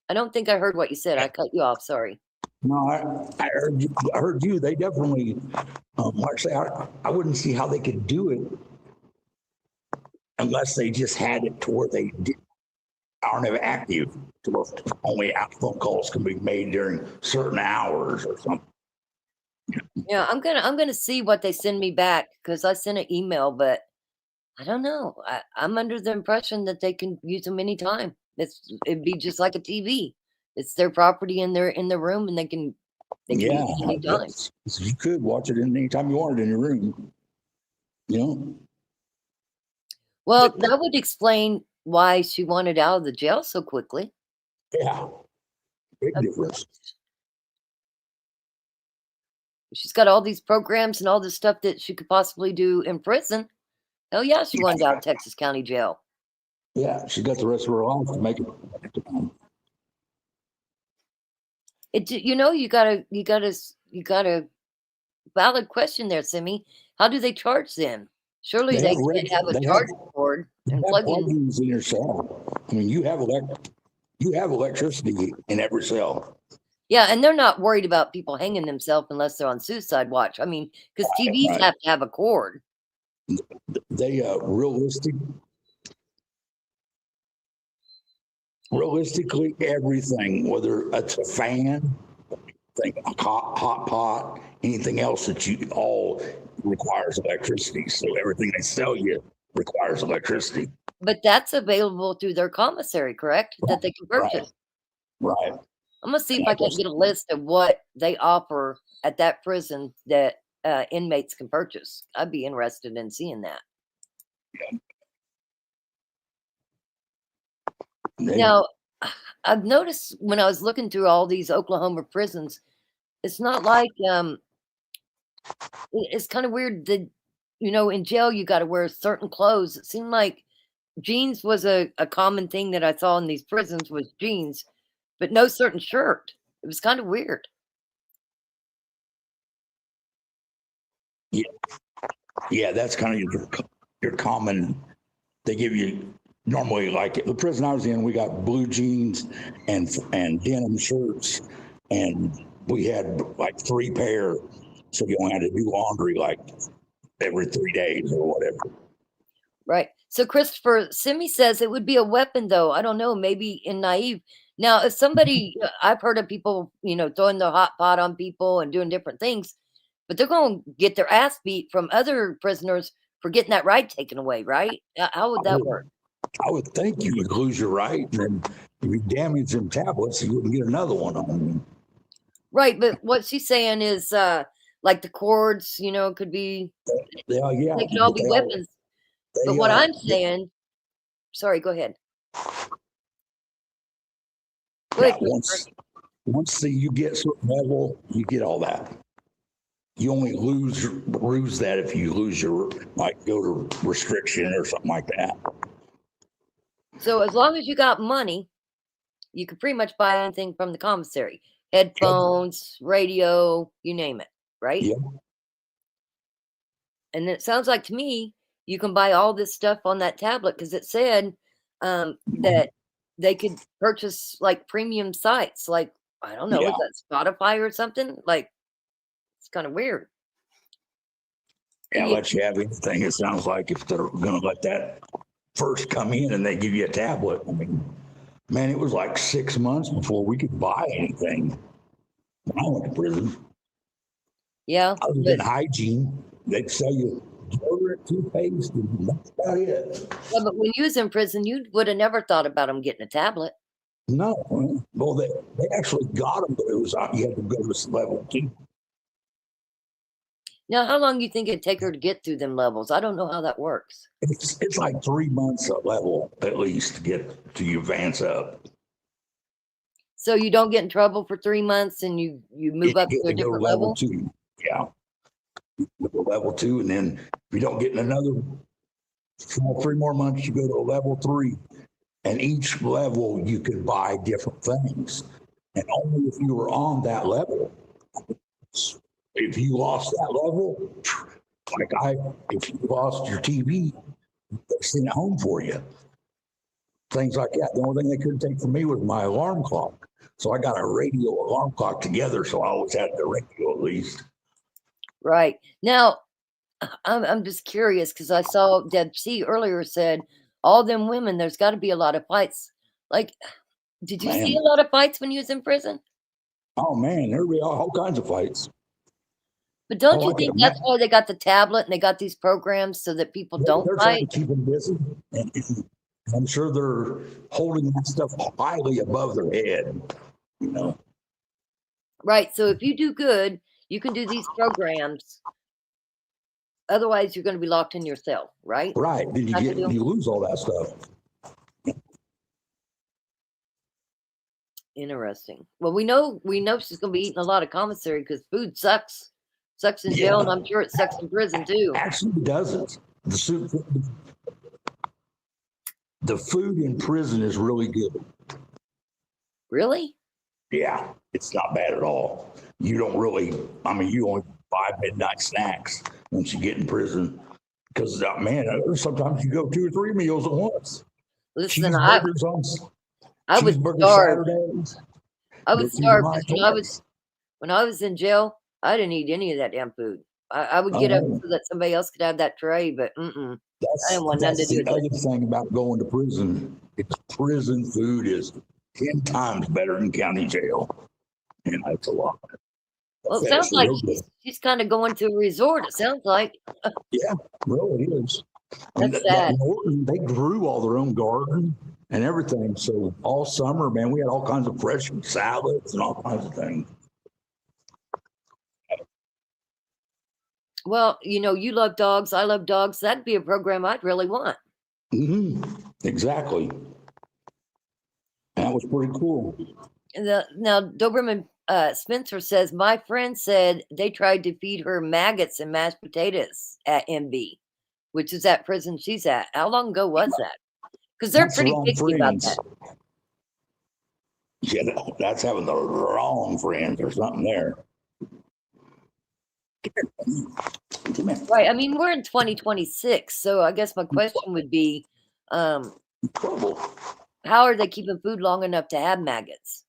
I don't think I heard what you said. I cut you off. Sorry. No, I heard you. I heard you. They definitely, like I say, I wouldn't see how they could do it unless they just had it to where they aren't active, to where only phone calls can be made during certain hours or something. Yeah, I'm gonna see what they send me back because I sent an email, but I don't know. I'm under the impression that they can use them anytime. It'd be just like a TV. It's their property in their room, and they can use it anytime. You could watch it anytime you wanted in your room. You know. Well, that would explain why she wanted out of the jail so quickly. Yeah, big difference. She's got all these programs and all this stuff that she could possibly do in prison. Hell yeah, she wanted out of Texas County Jail. Yeah, she got the rest of her life to make it. You know, you got a valid question there, Simi. How do they charge them? Surely they can't have a charge cord and plug in. Plugins in your cell. I mean, you have electricity in every cell. Yeah, and they're not worried about people hanging themselves unless they're on suicide watch. I mean, because TVs have to have a cord. They realistically everything, whether it's a fan, a hot pot, anything else that you all requires electricity. So everything they sell you requires electricity. But that's available through their commissary, correct? That they can purchase. Right. I'm gonna see if I can get a list of what they offer at that prison that inmates can purchase. I'd be interested in seeing that. Now, I've noticed when I was looking through all these Oklahoma prisons, it's not like it's kind of weird that, you know, in jail you got to wear certain clothes. It seemed like jeans was a common thing that I saw in these prisons was jeans, but no certain shirt. It was kind of weird. Yeah, that's kind of your common. They give you normally, like the prison I was in, we got blue jeans and denim shirts, and we had like 3 pair, so you only had to do laundry like every 3 days or whatever. Right. So Christopher Simi says it would be a weapon, though. I don't know, maybe in naive. Now, if somebody, I've heard of people, you know, throwing the hot pot on people and doing different things, but they're going to get their ass beat from other prisoners for getting that right taken away, right? How would that work? I would think you would lose your right, and then if you damage them tablets, you wouldn't get another one on them. Right, but what she's saying is, like the cords, you know, could be. They could all be weapons. But what I'm saying, sorry, go ahead. Once you get certain level, you get all that. You only lose that if you lose your, like, go to restriction or something like that. So as long as you got money, you can pretty much buy anything from the commissary. Headphones, radio, you name it, right? Yeah. And it sounds like to me, you can buy all this stuff on that tablet because it said that they could purchase like premium sites, like I don't know, Yeah. is that Spotify or something? Like it's kind of weird. Yeah, Yeah. let you have anything. It sounds like if they're going to let that first come in and they give you a tablet. I mean, man, it was like 6 months before we could buy anything. When I went to prison, Yeah, other than hygiene, they'd sell you deodorant, toothpaste, and that's about it. yeah, but when you was in prison, you would have never thought about them getting a tablet. No, well, they actually got them, but it was you had to go to level 2. Now, how long do you think it'd take her to get through them levels? I don't know how that works. It's like 3 months at level at least to get to you advance up. So you don't get in trouble for 3 months, and you move up to a Go different level level. 2. Yeah, you go level 2, and then if you don't get in another 3 more months, you go to a level 3. And each level you could buy different things, and only if you were on that level. If you lost that level, like if you lost your TV, they sent it home for you. Things like that. The only thing they couldn't take from me was my alarm clock. So I got a radio alarm clock together, so I always had the radio at least. Right. Now, I'm just curious because I saw Deb C earlier said all them women, there's got to be a lot of fights. Like, did you see Man. a lot of fights when you was in prison? Oh man, there be all kinds of fights. But don't Oh, you I think can that's why they got the tablet and they got these programs so that people don't They're trying fight? to keep them busy, and I'm sure they're holding that stuff highly above their head. You know, Right. So if you do good, you can do these programs. Otherwise, you're going to be locked in your cell, right? right? Then That's the deal. you lose all that stuff. Interesting. Well, we know she's going to be eating a lot of commissary because food sucks. Sucks in jail, and I'm sure it sucks in prison too. Actually, it doesn't. The food in prison is really good. Really? Yeah, it's not bad at all. You don't really. I mean, you only buy midnight snacks once you get in prison. Because man, sometimes you go 2 or 3 meals at once. Listen, I was starved. I was starved because when I was in jail, I didn't eat any of that damn food. I would get up so that somebody else could have that tray, but I didn't want nothing to do the with it. other thing about going to prison. Prison food is 10 times better than county jail, and that's a lot. Well, it That's sounds like real good. she's kind of going to a resort. It sounds like. Yeah, really it is. And That's that sad. Norton, they grew all their own garden and everything. So all summer, man, we had all kinds of fresh salads and all kinds of things. Well, you love dogs. I love dogs. That'd be a program I'd really want. Exactly. That was pretty cool. Now, Doberman Spencer says, my friend said they tried to feed her maggots and mashed potatoes at MB, which is that prison she's at. How long ago was that? Because they're That's the pretty wrong picky about friends. that. Yeah, that's having the wrong friends or something there. Right. I mean, we're in 2026. So I guess my question would be, how are they keeping food long enough to have maggots?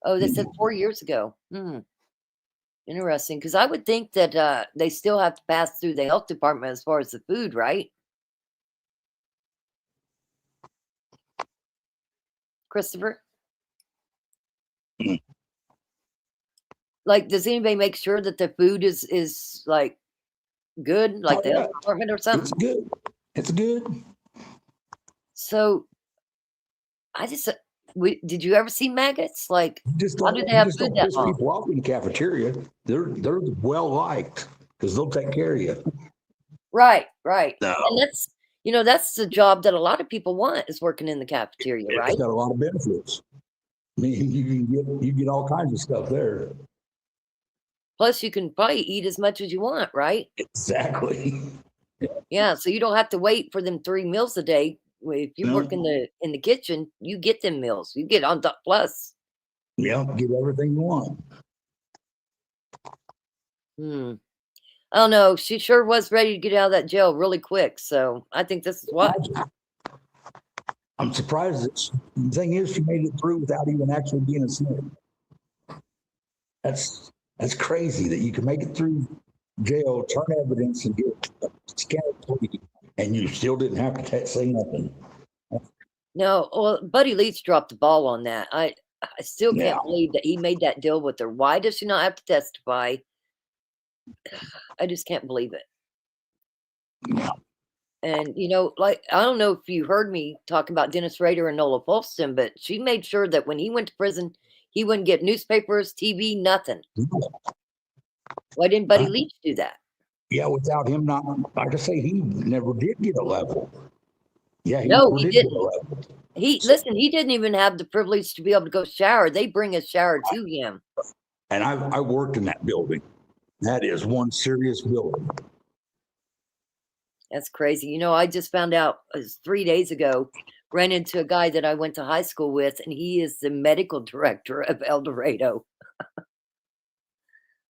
Oh, they said 4 years ago. Interesting. Because I would think that they still have to pass through the health department as far as the food, right? Christopher? Like, does anybody make sure that the food is like good, like the health department or something? It's good. It's good. So, I just did you ever see maggots? Like, how do they You have just food don't that piss long? people off in the cafeteria. They're well liked because they'll take care of you. Right, right. No. And that's the job that a lot of people want is working in the cafeteria, right? It's got a lot of benefits. I mean, you get all kinds of stuff there. Plus, you can probably eat as much as you want, right? Exactly. Yeah, so you don't have to wait for them 3 meals a day. If you work in the kitchen, you get them meals. You get on top plus. Yeah, get everything you want. I don't know. She sure was ready to get out of that jail really quick. So I think this is what. I'm surprised that the thing is, she made it through without even actually being a snitch. That's crazy that you can make it through jail, turn evidence, and get a scandal plea, and you still didn't have to say nothing. No, well, Buddy Leach dropped the ball on that. I still can't believe that he made that deal with her. Why does she not have to testify? I just can't believe it. Yeah. And, you know, like, I don't know if you heard me talking about Dennis Rader and Nola Folston, but she made sure that when he went to prison, he wouldn't get newspapers, TV, nothing. Why didn't Buddy Leach do that? Yeah, without him not, like I say, he never did get a level. Yeah, he No, never he did didn't. get a level. Listen, he didn't even have the privilege to be able to go shower. They bring a shower to him. And I worked in that building. That is one serious building. That's crazy. You know, I just found out 3 days ago, ran into a guy that I went to high school with, and he is the medical director of El Dorado.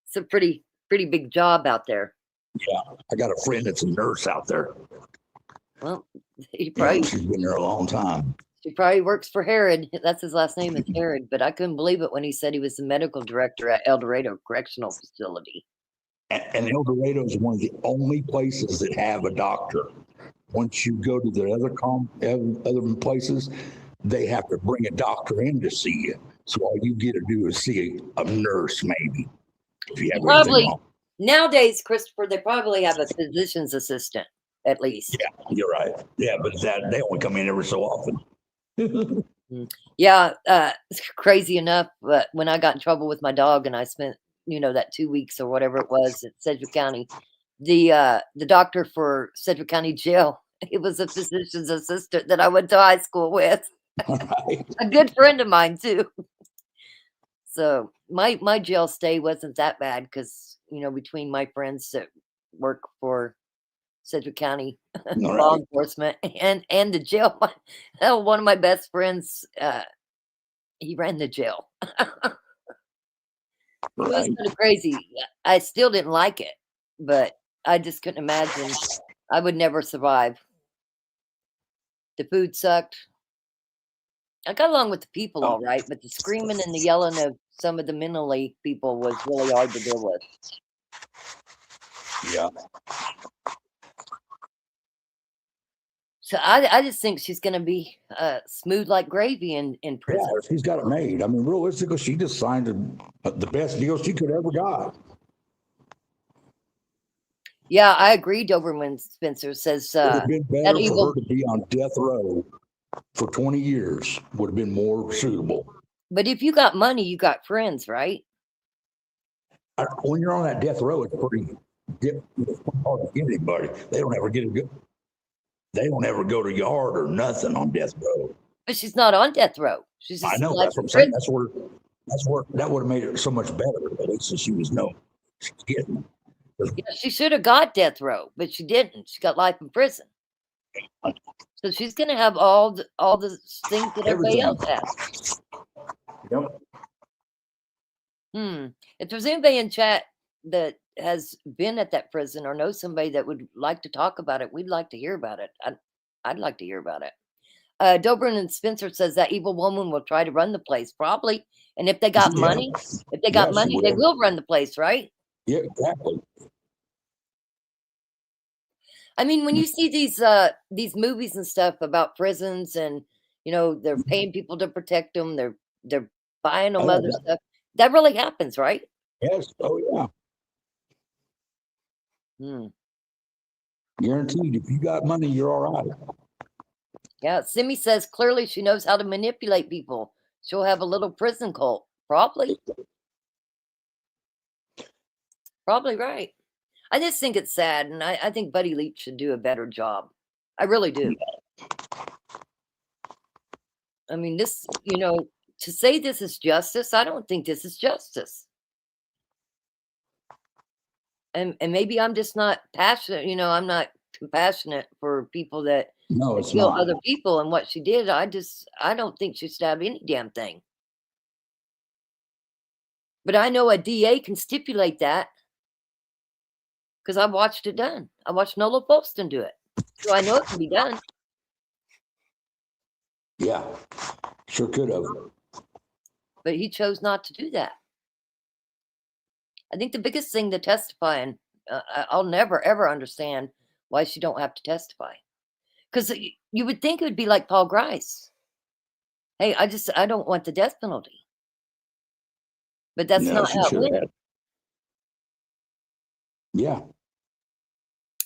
It's a pretty big job out there. Yeah, I got a friend that's a nurse out there. Well, she's been there a long time. She probably works for Herod. That's his last name is Herod. But I couldn't believe it when he said he was the medical director at El Dorado Correctional Facility. And El Dorado is one of the only places that have a doctor. Once you go to the other places, they have to bring a doctor in to see you. So all you get to do is see a nurse, maybe. If you have Probably wrong. nowadays, Christopher, they probably have a physician's assistant at least. Yeah, you're right. Yeah, but they only come in every so often. Yeah, it's crazy enough. But when I got in trouble with my dog, and I spent, you know, that 2 weeks or whatever it was at Sedgwick County, the doctor for Sedgwick County Jail, it was a physician's assistant that I went to high school with. A good friend of mine too. So my jail stay wasn't that bad because, you know, between my friends that work for Sedgwick County law enforcement and the jail, one of my best friends, he ran the jail. It was kind of crazy. I still didn't like it, but I just couldn't imagine. I would never survive. The food sucked. I got along with the people all right, but the screaming and the yelling of some of the mentally people was really hard to deal with. Yeah. So I just think she's going to be smooth like gravy in prison. Yeah, she's got it made. I mean, realistically, she just signed the best deal she could ever got. Yeah, I agree. Doberman Spencer says It would have been better that for evil. her to be on death row for 20 years. Would have been more suitable. But if you got money, you got friends, right? When you're on that death row, it's pretty hard to get anybody. They don't ever go to yard or nothing on death row. But she's not on death row. She's just I know, like that's what I'm prison. saying. That's where that would have made it so much better. At least she was getting. Yeah, she should have got death row, but she didn't. She got life in prison. So she's gonna have all the things that everybody else has. Yep. If there's anybody in chat that has been at that prison or knows somebody that would like to talk about it, we'd like to hear about it. I'd like to hear about it. Dobrin and Spencer says that evil woman will try to run the place, probably. And if they got money, they will run the place, right? Yeah, exactly. I mean, when you see these movies and stuff about prisons, and you know they're paying people to protect them, they're buying them other stuff. That really happens, right? Yes. Oh yeah. Guaranteed. If you got money, you're all right. Yeah. Simi says clearly she knows how to manipulate people. She'll have a little prison cult, probably. Probably right. I just think it's sad, and I think Buddy Leach should do a better job. I really do. I mean, this, you know, to say this is justice, I don't think this is justice. And maybe I'm just not passionate, you know, I'm not compassionate for people that kill other people and what she did. I don't think she should have any damn thing. But I know a DA can stipulate that. Because I watched it done. I watched Nola Folston do it. So I know it can be done. Yeah, sure could have. But he chose not to do that. I think the biggest thing to testifying, I'll never ever understand why she don't have to testify. Because you would think it would be like Paul Grice. Hey, I don't want the death penalty. But that's No, not she how it should have went. had. Yeah.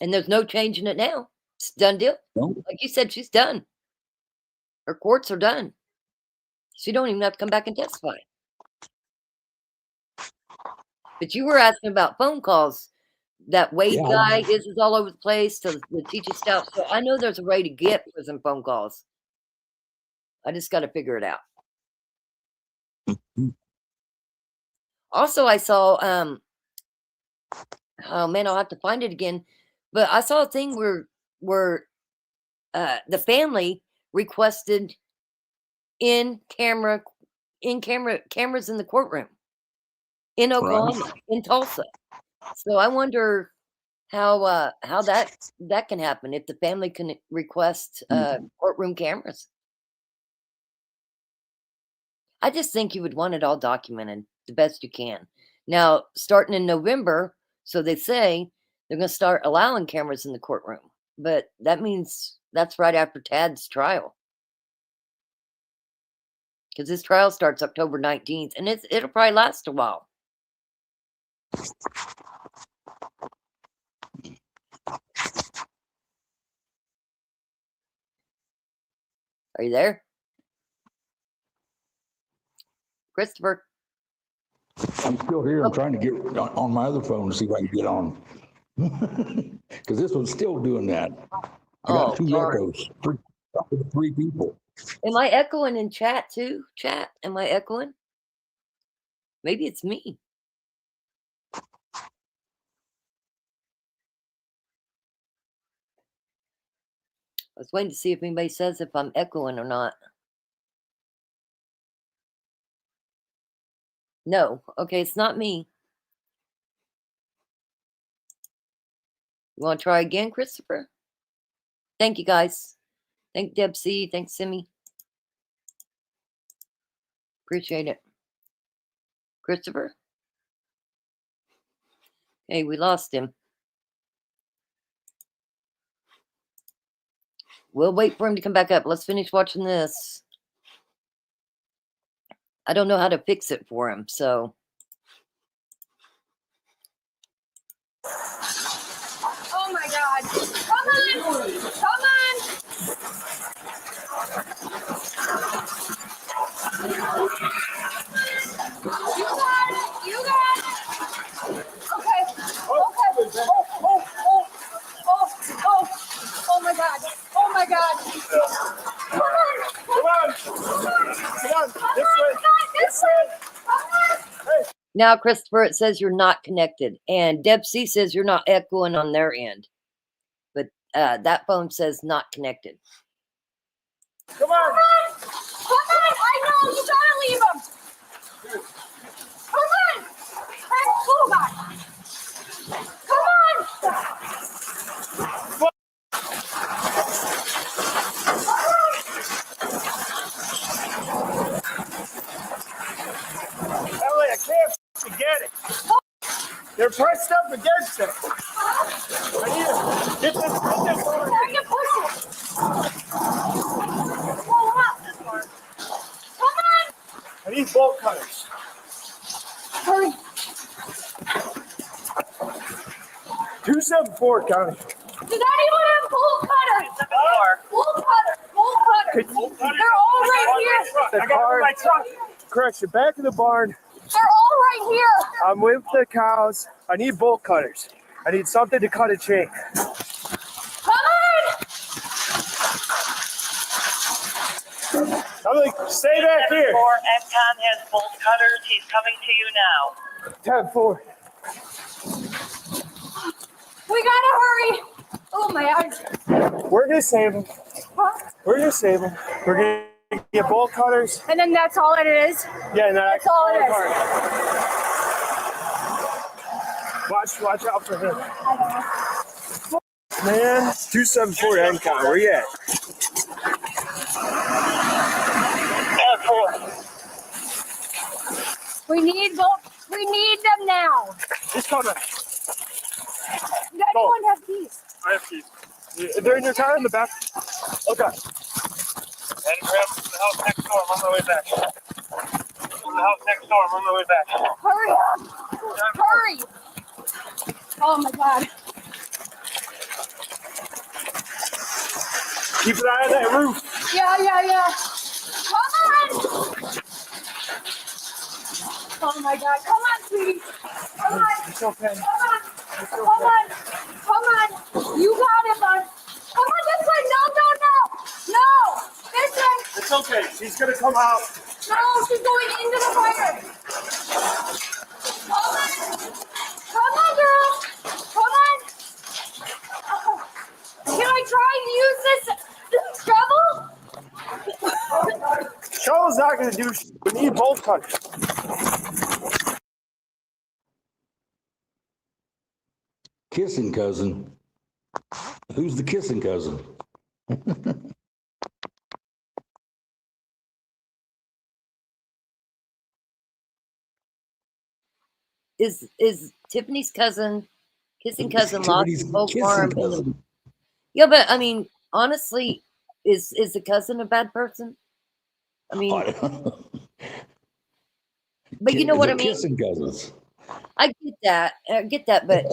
And there's no changing it now. It's a done deal. No. Like you said, she's done. Her courts are done. She don't even have to come back and testify. But you were asking about phone calls. That Wade Yeah. guy is all over the place to teach us stuff. So I know there's a way to get prison phone calls. I just got to figure it out. Also, I saw, oh man, I'll have to find it again. But I saw a thing where the family requested cameras in the courtroom in Oklahoma, in Tulsa. So I wonder how that can happen if the family can request courtroom cameras. I just think you would want it all documented the best you can. Now, starting in November, so they say they're going to start allowing cameras in the courtroom, but that means that's right after Tad's trial. Because his trial starts October 19th, and it'll probably last a while. Are you there? Christopher? I'm still here. I'm trying to get on my other phone to see if I can get on. Because this one's still doing that. I got two echoes. Three people. Am I echoing in chat too? Chat? Am I echoing? Maybe it's me. I was waiting to see if anybody says if I'm echoing or not. No. Okay, it's not me. You want to try again, Christopher? Thank you, guys. Thank Deb C. Thanks, Simi. Appreciate it. Christopher? Hey, we lost him. We'll wait for him to come back up. Let's finish watching this. I don't know how to fix it for him, so. Oh my God. Come on. Come on. You got it. You got it. Okay. Okay. Oh my God. Oh my God. Come on. Come on. Come on. This way. This way. Hey. Now, Christopher, it says you're not connected. And Deb C says you're not echoing on their end. But that phone says not connected. Come on. Come on. I know. You gotta leave him. Come on. Hey, oh God. Come on. Ellie, I can't get it. They're pressed up against it. I need to get this over. I can push it. Pull up. Come on. I need bolt cutters. Hurry. 274, Connie. Does anyone have bolt cutters? Bolt cutters. Bolt cutters. They're all right here. I got my truck. Correction, back in the barn. They're all right here. I'm with the cows. I need bolt cutters. I need something to cut a chain. Come on. I'm like, stay back here. 4 MCON has bolt cutters. He's coming to you now. 10-4. We gotta hurry. Oh my eyes. We're gonna save him. Huh? We're gonna save him. We're gonna get bolt cutters. And then that's all it is? Yeah, and that's all it is. Watch out for him. Man, 274 MCON. Where you at? We need them now. He's coming. Does anyone have keys? I have keys. They're in your car in the back. Okay. And grab from the house next door. I'm on my way back. From the house next door. I'm on my way back. Hurry up! Hurry! Oh my God! Keep an eye on that roof. Yeah. Come on! Oh my God! Come on, sweetie! Come on! It's okay. Come on! You got it, bud. Come on this way! No! This way! It's okay. She's gonna come out. No, she's going into the fire. Come on, girl. Come on. Can I try and use this shovel? Shovel's not gonna do shit. We need bolt cutters. Kissing cousin. Who's the kissing cousin? Is Tiffany's cousin, kissing cousin, Tiffany's lost Oak kissing Farm? cousin. Yeah, but I mean, honestly, is the cousin a bad person? I mean, but you know what I mean. Kissing cousins. I get that, but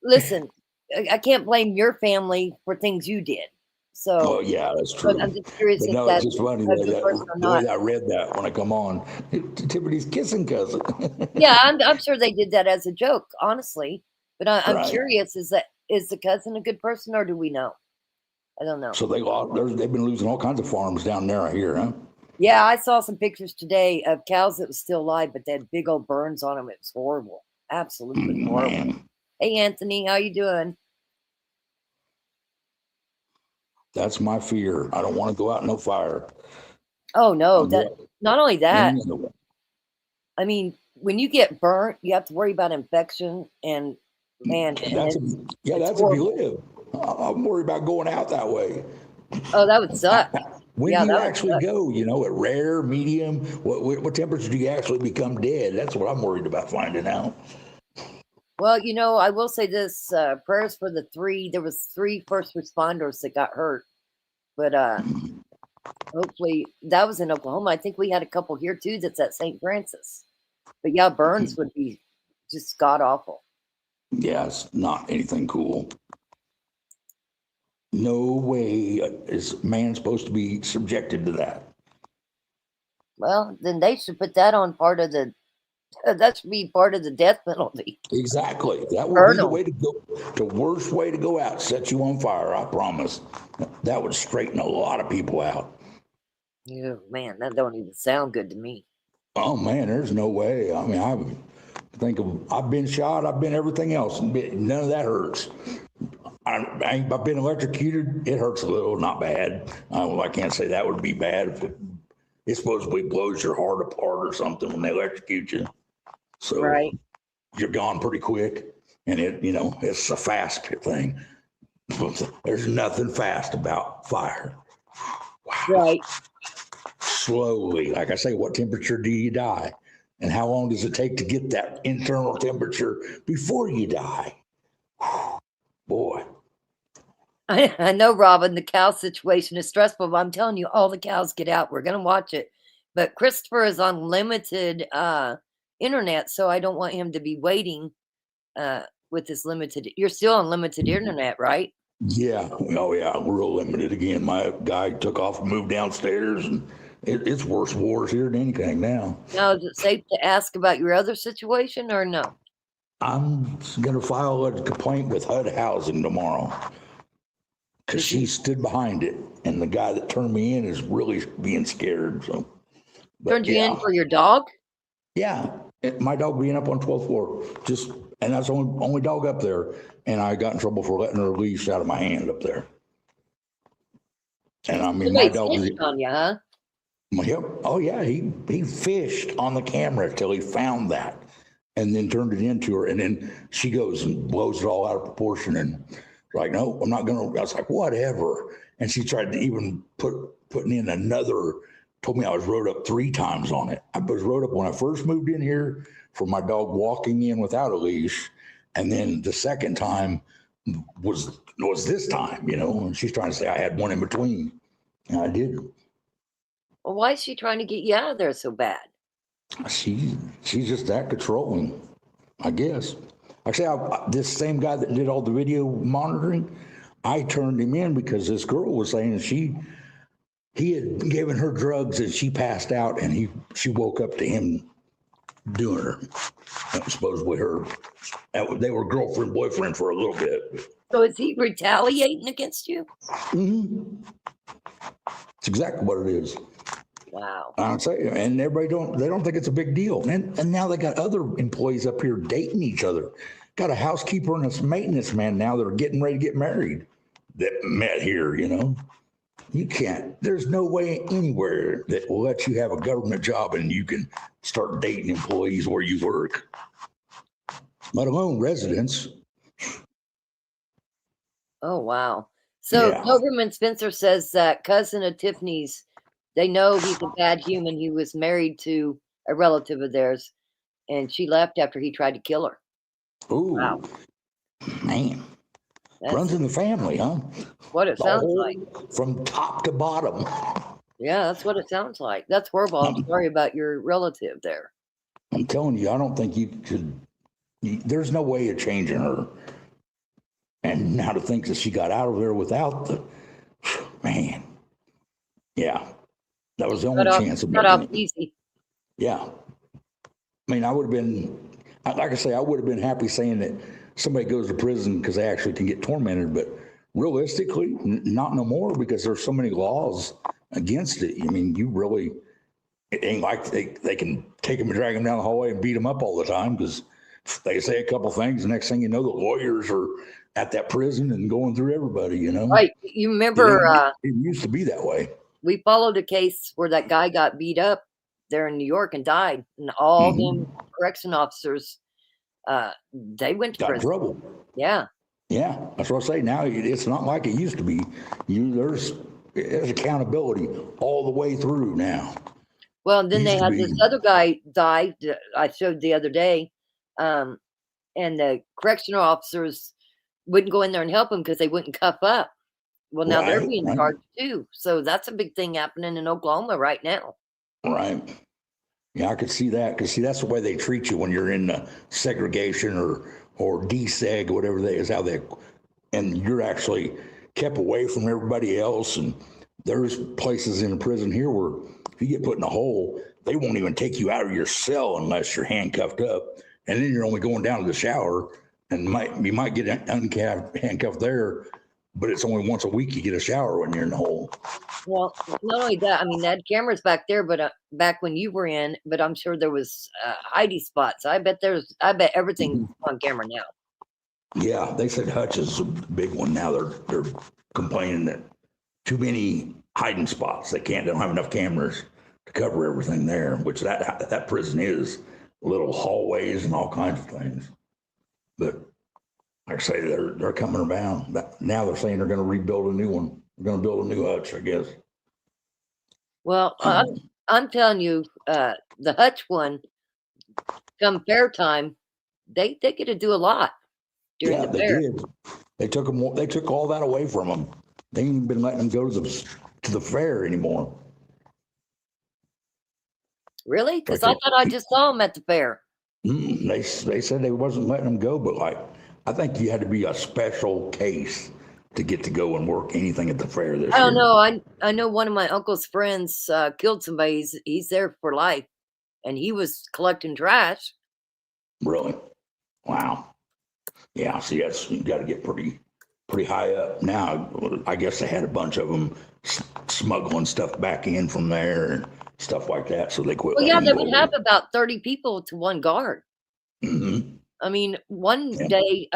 listen, I can't blame your family for things you did. So, Oh yeah, that's true. but I'm just curious But if no, that's it's just funny a good person or the way not. I read that when I come on. Tiffany's kissing cousin. Yeah, I'm sure they did that as a joke, honestly. But I'm Right. curious: is the cousin a good person, or do we know? I don't know. So they've been losing all kinds of farms down there, I hear, huh? Yeah, I saw some pictures today of cows that was still alive, but they had big old burns on them. It was horrible, absolutely horrible. Man, Hey, Anthony, how you doing? that's my fear. I don't want to go out in no fire. Oh no, I'm that not only that. any other way. I mean, when you get burnt, you have to worry about infection, and man, and That's it's if you horrible. live. I'm worried about going out that way. Oh, that would suck. When Yeah, do you that would actually suck. go? At rare, medium? What temperature do you actually become dead? That's what I'm worried about finding out. Well, I will say this: prayers for the three. There was 3 first responders that got hurt, but hopefully that was in Oklahoma. I think we had a couple here too. That's at St. Francis. But yeah, burns would be just god awful. Yeah, it's not anything cool. No way is man supposed to be subjected to that. Well, then they should put that on part of the. That should be part of the death penalty. Exactly. That would Burn be the 'em. way to go. The worst way to go out, set you on fire, I promise. That would straighten a lot of people out. Oh man, that don't even sound good to me. Oh man, there's no way. I mean, I've been shot, I've been everything else, and none of that hurts. I've been electrocuted. It hurts a little, not bad. I can't say that would be bad if it supposedly blows your heart apart or something when they electrocute you. So Right. you're gone pretty quick, and it's a fast thing. There's nothing fast about fire. Right. Slowly, like I say, what temperature do you die? And how long does it take to get that internal temperature before you die? Boy. I know, Robin, the cow situation is stressful, but I'm telling you, all the cows get out. We're going to watch it. But Christopher is on limited internet, so I don't want him to be waiting with this limited. You're still on limited internet, right? Yeah. Oh, yeah. Real limited again. My guy took off and moved downstairs, and it's worse wars here than anything now. Now, is it safe to ask about your other situation or no? I'm going to file a complaint with HUD Housing tomorrow because she stood behind it, and the guy that turned me in is really being scared. So, Turned you in for your dog? Yeah, my dog being up on 12th floor, and that's the only dog up there, and I got in trouble for letting her leash out of my hand up there. And I mean, my Somebody dog was. snitched on you, huh? Yep. Oh yeah, he fished on the camera till he found that, and then turned it into her, and then she goes and blows it all out of proportion, and like, no, I'm not gonna. I was like, whatever, and she tried to even putting in another told me I was rode up 3 times on it. I was rode up when I first moved in here for my dog walking in without a leash. And then the second time was this time, and she's trying to say I had one in between. And I didn't. Well, why is she trying to get you out of there so bad? She's just that controlling, I guess. Actually, this same guy that did all the video monitoring, I turned him in because this girl was saying that he had given her drugs and she passed out, and she woke up to him doing her. That was supposedly her. They were girlfriend, boyfriend for a little bit. So is he retaliating against you? Mm-hmm. It's exactly what it is. Wow. I'd say, and everybody don't think it's a big deal. And now they got other employees up here dating each other. Got a housekeeper and a maintenance man now that are getting ready to get married that met here, You can't, there's no way anywhere that will let you have a government job and you can start dating employees where you work, let alone residents. Oh, wow. So Yeah. Doberman Spencer says that cousin of Tiffany's, they know he's a bad human. He was married to a relative of theirs, and she left after he tried to kill her. Ooh, wow. Man. That's Runs in the family, huh? what it The sounds whole- like. From top to bottom. Yeah, that's what it sounds like. That's horrible. I'm sorry about your relative there. I'm telling you, I don't think you could. There's no way of changing her. And now to think that she got out of there without the man. Yeah, that was the only chance of Cut making off it. easy. Yeah, I mean, I would have been, like I say, I would have been happy saying that somebody goes to prison because they actually can get tormented, but realistically, not no more because there's so many laws against it. I mean, it ain't like they can take them and drag them down the hallway and beat them up all the time because they say a couple things. The next thing you know, the lawyers are at that prison and going through everybody, Right. You remember it used to be that way. we followed a case where that guy got beat up there in New York and died, and all them correction officers, they went to Got in prison. trouble. Yeah. Yeah, that's what I say. Now it's not like it used to be. There's accountability all the way through now. Well, and then they Used to had be. this other guy died. I showed the other day, and the correctional officers wouldn't go in there and help him because they wouldn't cuff up. Well, now they're Right, being right. charged too. So that's a big thing happening in Oklahoma right now. Right. Yeah, I could see that because that's the way they treat you when you're in segregation or deseg, whatever that is, and you're actually kept away from everybody else. And there's places in a prison here where if you get put in a hole, they won't even take you out of your cell unless you're handcuffed up, and then you're only going down to the shower, and you might get handcuffed there, but it's only once a week you get a shower when you're in the hole. Well, not only that, I mean, they had cameras back there, but back when you were in, but I'm sure there was hidey spots. I bet everything's on camera now. Yeah, they said Hutch is a big one now. They're complaining that too many hiding spots. They don't have enough cameras to cover everything there, which that prison is little hallways and all kinds of things. But like I say, they're coming around. Now they're saying they're going to rebuild a new one. They're going to build a new Hutch, I guess. Well, I'm telling you, the Hutch one, come fair time, they get to do a lot during Yeah, the they fair. did. They took all that away from them. They ain't even been letting them go to the fair anymore. Really? Because I thought I just saw them at the fair. They said they wasn't letting them go, but I think you had to be a special case to get to go and work anything at the fair this I don't year. know. I know one of my uncle's friends killed somebody. He's there for life, and he was collecting trash. Really? Wow. Yeah. See, you got to get pretty high up. Now, I guess they had a bunch of them smuggling stuff back in from there and stuff like that. So they quit. Well, yeah, letting they them would go. have about 30 people to one guard. Mhm. I mean, one day,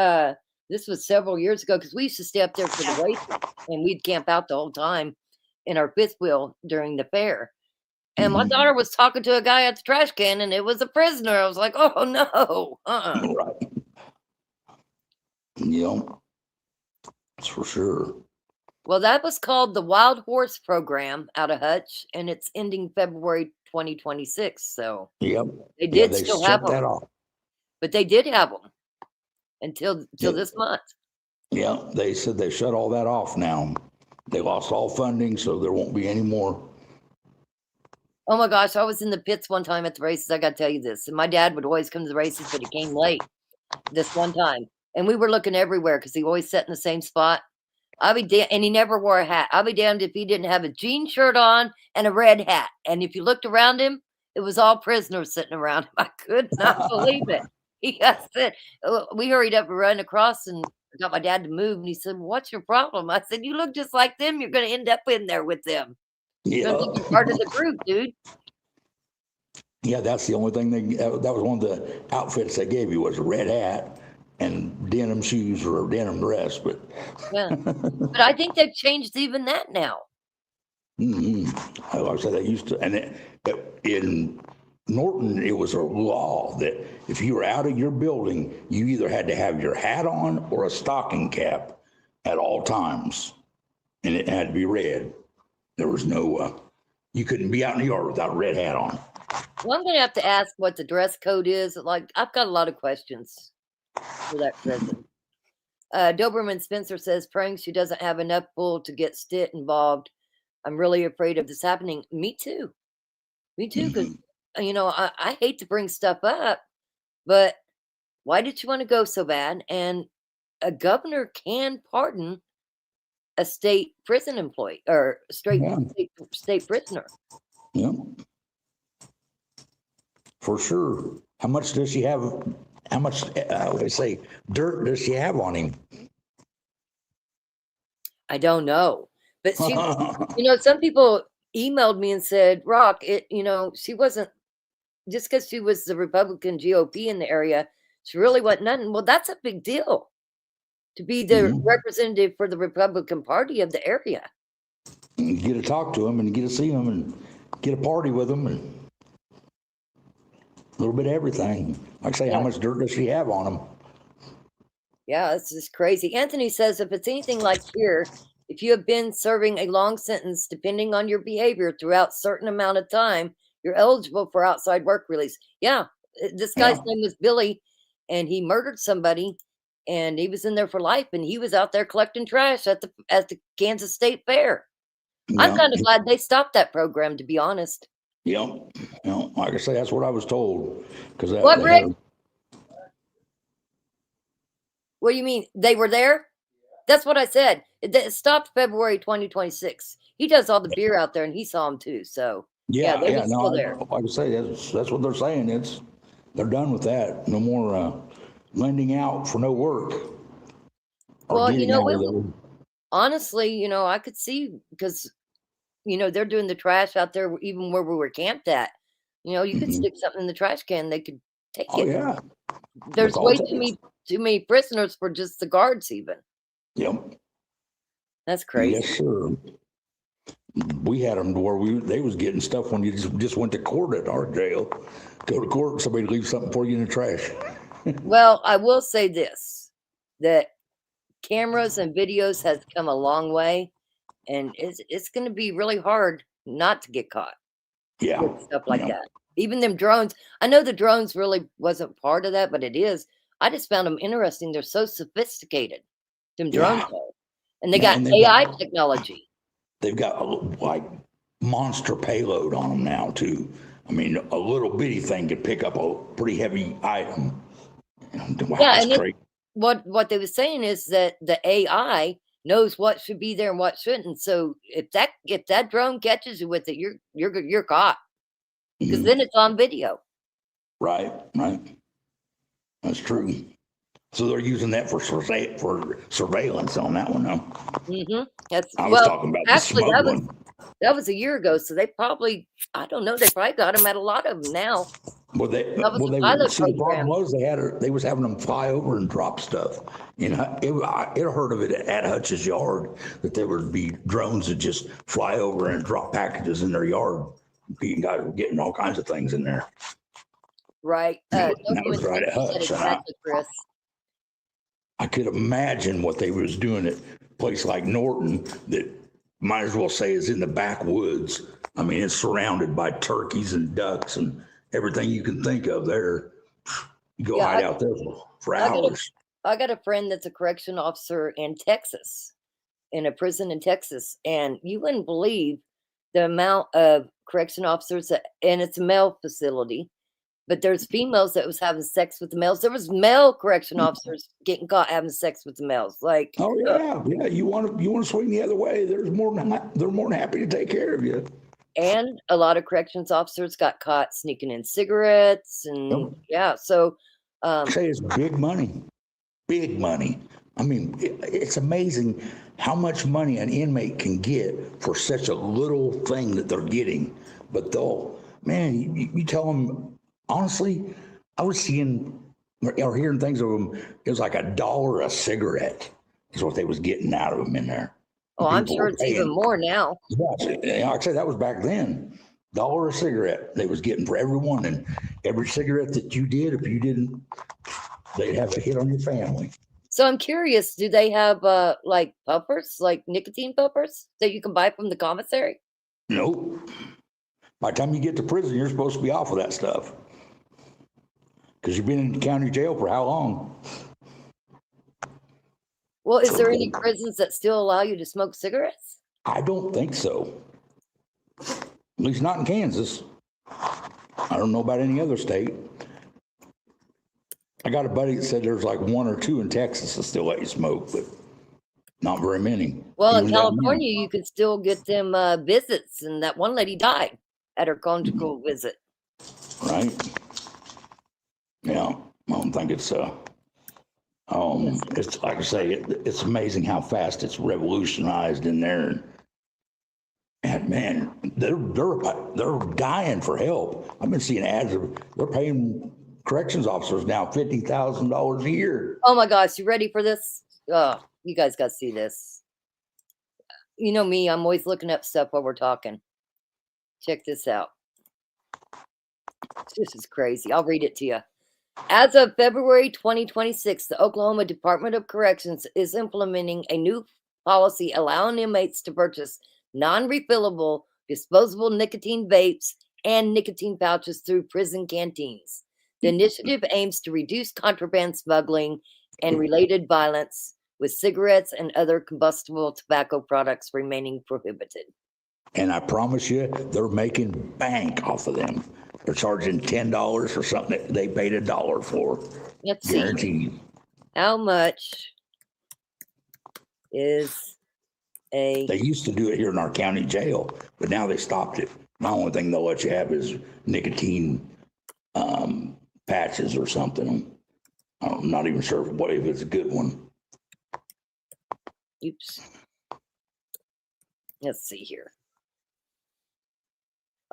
this was several years ago, because we used to stay up there for the races, and we'd camp out the whole time in our fifth wheel during the fair. And my daughter was talking to a guy at the trash can, and it was a prisoner. I was like, oh no. Right. Yeah. That's for sure. Well, that was called the Wild Horse Program out of Hutch, and it's ending February 2026. So Yep. they Yeah, did they still shut have that them, off. but they did have them until Yeah. this month. Yeah, they said they shut all that off now. They lost all funding, so there won't be any more. Oh my gosh, I was in the pits one time at the races. I got to tell you this. And my dad would always come to the races, but he came late this one time. And we were looking everywhere because he always sat in the same spot. I'll be damned, and he never wore a hat. I'll be damned if he didn't have a jean shirt on and a red hat. And if you looked around him, it was all prisoners sitting around him. I could not believe it. We hurried up and ran across and got my dad to move. And he said, "What's your problem?" I said, "You look just like them. You're going to end up in there with them. You're going to think you're part of the group, dude." Yeah, that's the only thing that was one of the outfits they gave you was a red hat and denim shoes or a denim dress. But Yeah, but I think they've changed even that now. Like I said, they used to, and in Norton, it was a law that if you were out of your building, you either had to have your hat on or a stocking cap at all times, and it had to be red. There was no, you couldn't be out in the yard without a red hat on. Well, I'm going to have to ask what the dress code is. Like, I've got a lot of questions for that prison. Doberman Spencer says, praying she doesn't have enough bull to get Stitt involved. I'm really afraid of this happening. Me too. Me too, because, I hate to bring stuff up, but why did you want to go so bad? And a governor can pardon a state prison employee or state prisoner. Yeah. For sure. How much does she have? How much, dirt does she have on him? I don't know. But she, some people emailed me and said, Rock, she wasn't, just because she was the Republican GOP in the area, she really wasn't nothing. Well, that's a big deal to be the representative for the Republican Party of the area. You get to talk to him and get to see him and get a party with him and a little bit of everything. Like I say, how much dirt does she have on him? Yeah, it's just crazy. Anthony says if it's anything like here, if you have been serving a long sentence, depending on your behavior throughout a certain amount of time, you're eligible for outside work release. Yeah, this guy's name was Billy, and he murdered somebody, and he was in there for life, and he was out there collecting trash at the Kansas State Fair. Yeah. I'm kind of glad they stopped that program, to be honest. Yeah, like I say, that's what I was told. What, Rick? What do you mean? They were there? That's what I said. It stopped February 2026. He does all the beer out there, and he saw him too. So they were still there. Like I say, that's what they're saying. They're done with that. No more lending out for no work. Well, honestly, I could see because they're doing the trash out there, even where we were camped at. You could stick something in the trash can, they could take it. Yeah. There's way too many prisoners for just the guards, even. Yep. That's crazy. Yes, sir. We had them to where they was getting stuff when you just went to court at our jail. Go to court, somebody leave something for you in the trash. Well, I will say this, that cameras and videos has come a long way, and it's going to be really hard not to get caught. Yeah. With stuff like that. Even them drones. I know the drones really wasn't part of that, but it is. I just found them interesting. They're so sophisticated. Them drones are. And they got AI technology. They've got like monster payload on them now too. I mean, a little bitty thing could pick up a pretty heavy item. Wow, and what they were saying is that the AI knows what should be there and what shouldn't. So if that drone catches you with it, you're caught, because then it's on video. Right. That's true. So they're using that for surveillance on that one, though. Mm-hmm. I was talking about actually, the smug one. That was a year ago. So they probably, I don't know, they probably got them at a lot of them now. The problem was they was having them fly over and drop stuff. I heard of it at Hutch's yard that there would be drones that just fly over and drop packages in their yard. You guys were getting all kinds of things in there. Right. That was right at Hutch. Exactly, Chris. I could imagine what they was doing at place like Norton that might as well say is in the backwoods. I mean, it's surrounded by turkeys and ducks and everything you can think of there. You go hide out there for hours. I got a friend that's a correction officer in Texas, in a prison in Texas, and you wouldn't believe the amount of correction officers and it's a male facility, but there's females that was having sex with the males. There was male correction officers getting caught having sex with the males. Like, oh yeah. You want to swing the other way? They're more than happy to take care of you. And a lot of corrections officers got caught sneaking in cigarettes and so say it's big money. Big money. I mean, it's amazing how much money an inmate can get for such a little thing that they're getting. But you tell them, honestly, I was seeing or hearing things of them, it was like $1 a cigarette is what they was getting out of them in there. Oh, I'm sure it's even more now. Yeah, like I said, that was back then. $1 a cigarette they was getting for everyone. And every cigarette that you did, if you didn't, they'd have a hit on your family. So I'm curious, do they have like puffers, like nicotine puffers that you can buy from the commissary? Nope. By the time you get to prison, you're supposed to be off of that stuff. Because you've been in county jail for how long? Well, is there any prisons that still allow you to smoke cigarettes? I don't think so. At least not in Kansas. I don't know about any other state. I got a buddy that said there's like 1 or 2 in Texas that still let you smoke, but not very many. Well, in California, you can still get them visits, and that one lady died at her conjugal visit. Right? Yeah, I don't think it's like I say, it's amazing how fast it's revolutionized in there. And man, they're dying for help. I've been seeing ads of they're paying corrections officers now $50,000 a year. Oh my gosh, you ready for this? Oh, you guys got to see this. You know me, I'm always looking up stuff while we're talking. Check this out. This is crazy. I'll read it to you. As of February 2026, the Oklahoma Department of Corrections is implementing a new policy allowing inmates to purchase non-refillable, disposable nicotine vapes and nicotine pouches through prison canteens. The initiative aims to reduce contraband smuggling and related violence, with cigarettes and other combustible tobacco products remaining prohibited. And I promise you, they're making bank off of them. They're charging $10 for something that they paid $1 for. Let's Guaranteed. see. How much is a... They used to do it here in our county jail, but now they stopped it. The only thing they'll let you have is nicotine patches or something. I'm not even sure if it's a good one. Oops. Let's see here.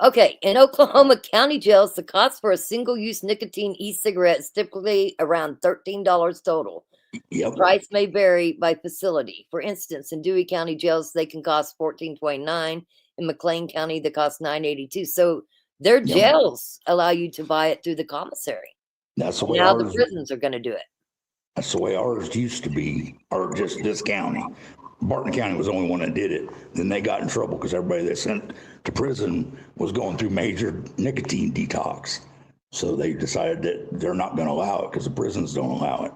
Okay, in Oklahoma County jails, the cost for a single-use nicotine e-cigarette is typically around $13 total. Yep. Price may vary by facility. For instance, in Dewey County jails, they can cost $14.29. In McLean County, they cost $9.82. So their jails allow you to buy it through the commissary. That's the way now ours, the prisons are going to do it. That's the way ours used to be, or just this county. Barton County was the only one that did it. Then they got in trouble because everybody they sent to prison was going through major nicotine detox. So they decided that they're not going to allow it because the prisons don't allow it.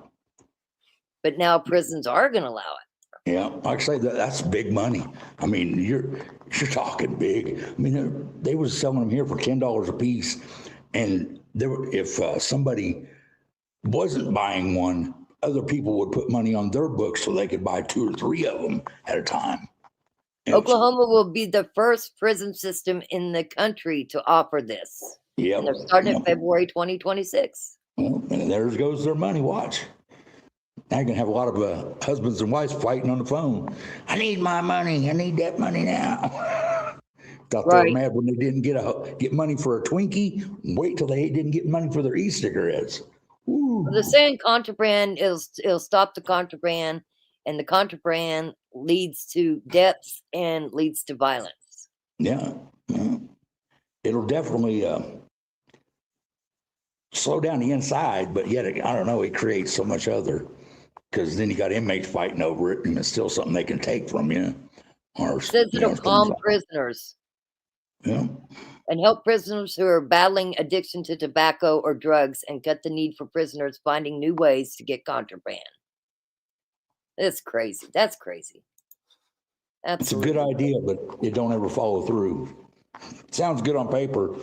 But now prisons are going to allow it. Yeah, like I say, that's big money. I mean, you're talking big. I mean, they was selling them here for $10 a piece, and if somebody wasn't buying one, other people would put money on their books so they could buy 2 or 3 of them at a time. And Oklahoma will be the first prison system in the country to offer this. Yeah, and they're starting in February 2026. Well, and there goes their money. Watch. Now you're going to have a lot of husbands and wives fighting on the phone. I need my money. I need that money now. Thought they were mad when they didn't get money for a Twinkie. Wait till they didn't get money for their e-cigarettes. Well, they're saying contraband, it'll stop the contraband, and the contraband leads to deaths and leads to violence. Yeah. It'll definitely slow down the inside, but yet, I don't know, it creates so much other Because then you got inmates fighting over it, and it's still something they can take from you. Or It says you know, it'll calm things like- prisoners yeah. and help prisoners who are battling addiction to tobacco or drugs and cut the need for prisoners finding new ways to get contraband. It's crazy. That's crazy. It's a good idea, but it don't ever follow through. Sounds good on paper.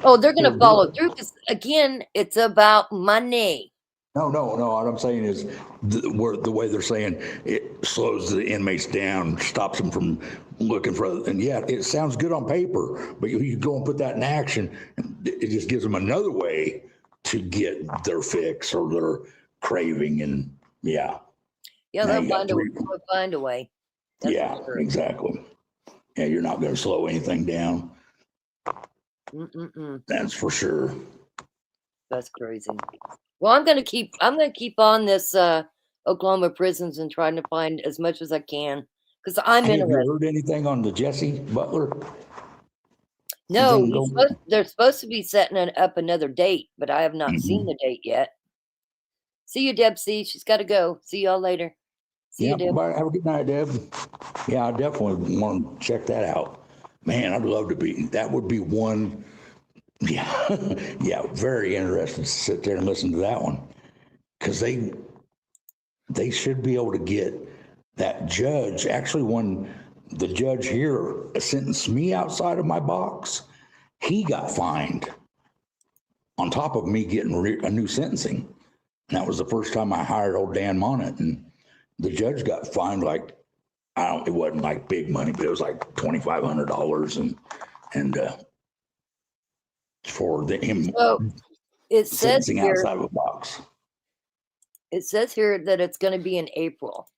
Oh, they're going to follow through because, again, it's about money. No. What I'm saying is the way they're saying it slows the inmates down, stops them from looking for, and yeah, it sounds good on paper, but you go and put that in action, it just gives them another way to get their fix or their craving, and yeah. Yeah, Now they'll you got find a way. three- They'll find a way. That's Yeah, for sure. exactly. Yeah, you're not going to slow anything down. Mm-mm-mm. That's for sure. That's crazy. Well, I'm gonna keep on this Oklahoma prisons and trying to find as much as I can because I'm Hey, have you interested. heard anything on the Jesse Butler? No, Anything going- they're supposed to be setting up another date, but I have not seen Mm-hmm. the date yet. See you, Deb. C. She's got to go. See y'all later. See Yeah, you, Deb. bye. Have a good night, Deb. Yeah, I definitely want to check that out. Man, I'd love to be. That would be one. Yeah, yeah, very interesting to sit there and listen to that one, because they should be able to get that judge. Actually, when the judge here sentenced me outside of my box, he got fined on top of me getting a new sentencing. And that was the first time I hired old Dan Monett, and the judge got fined like, it wasn't like big money, but it was like $2,500 and for him So it says sentencing here. outside of a box. It says here that it's going to be in April.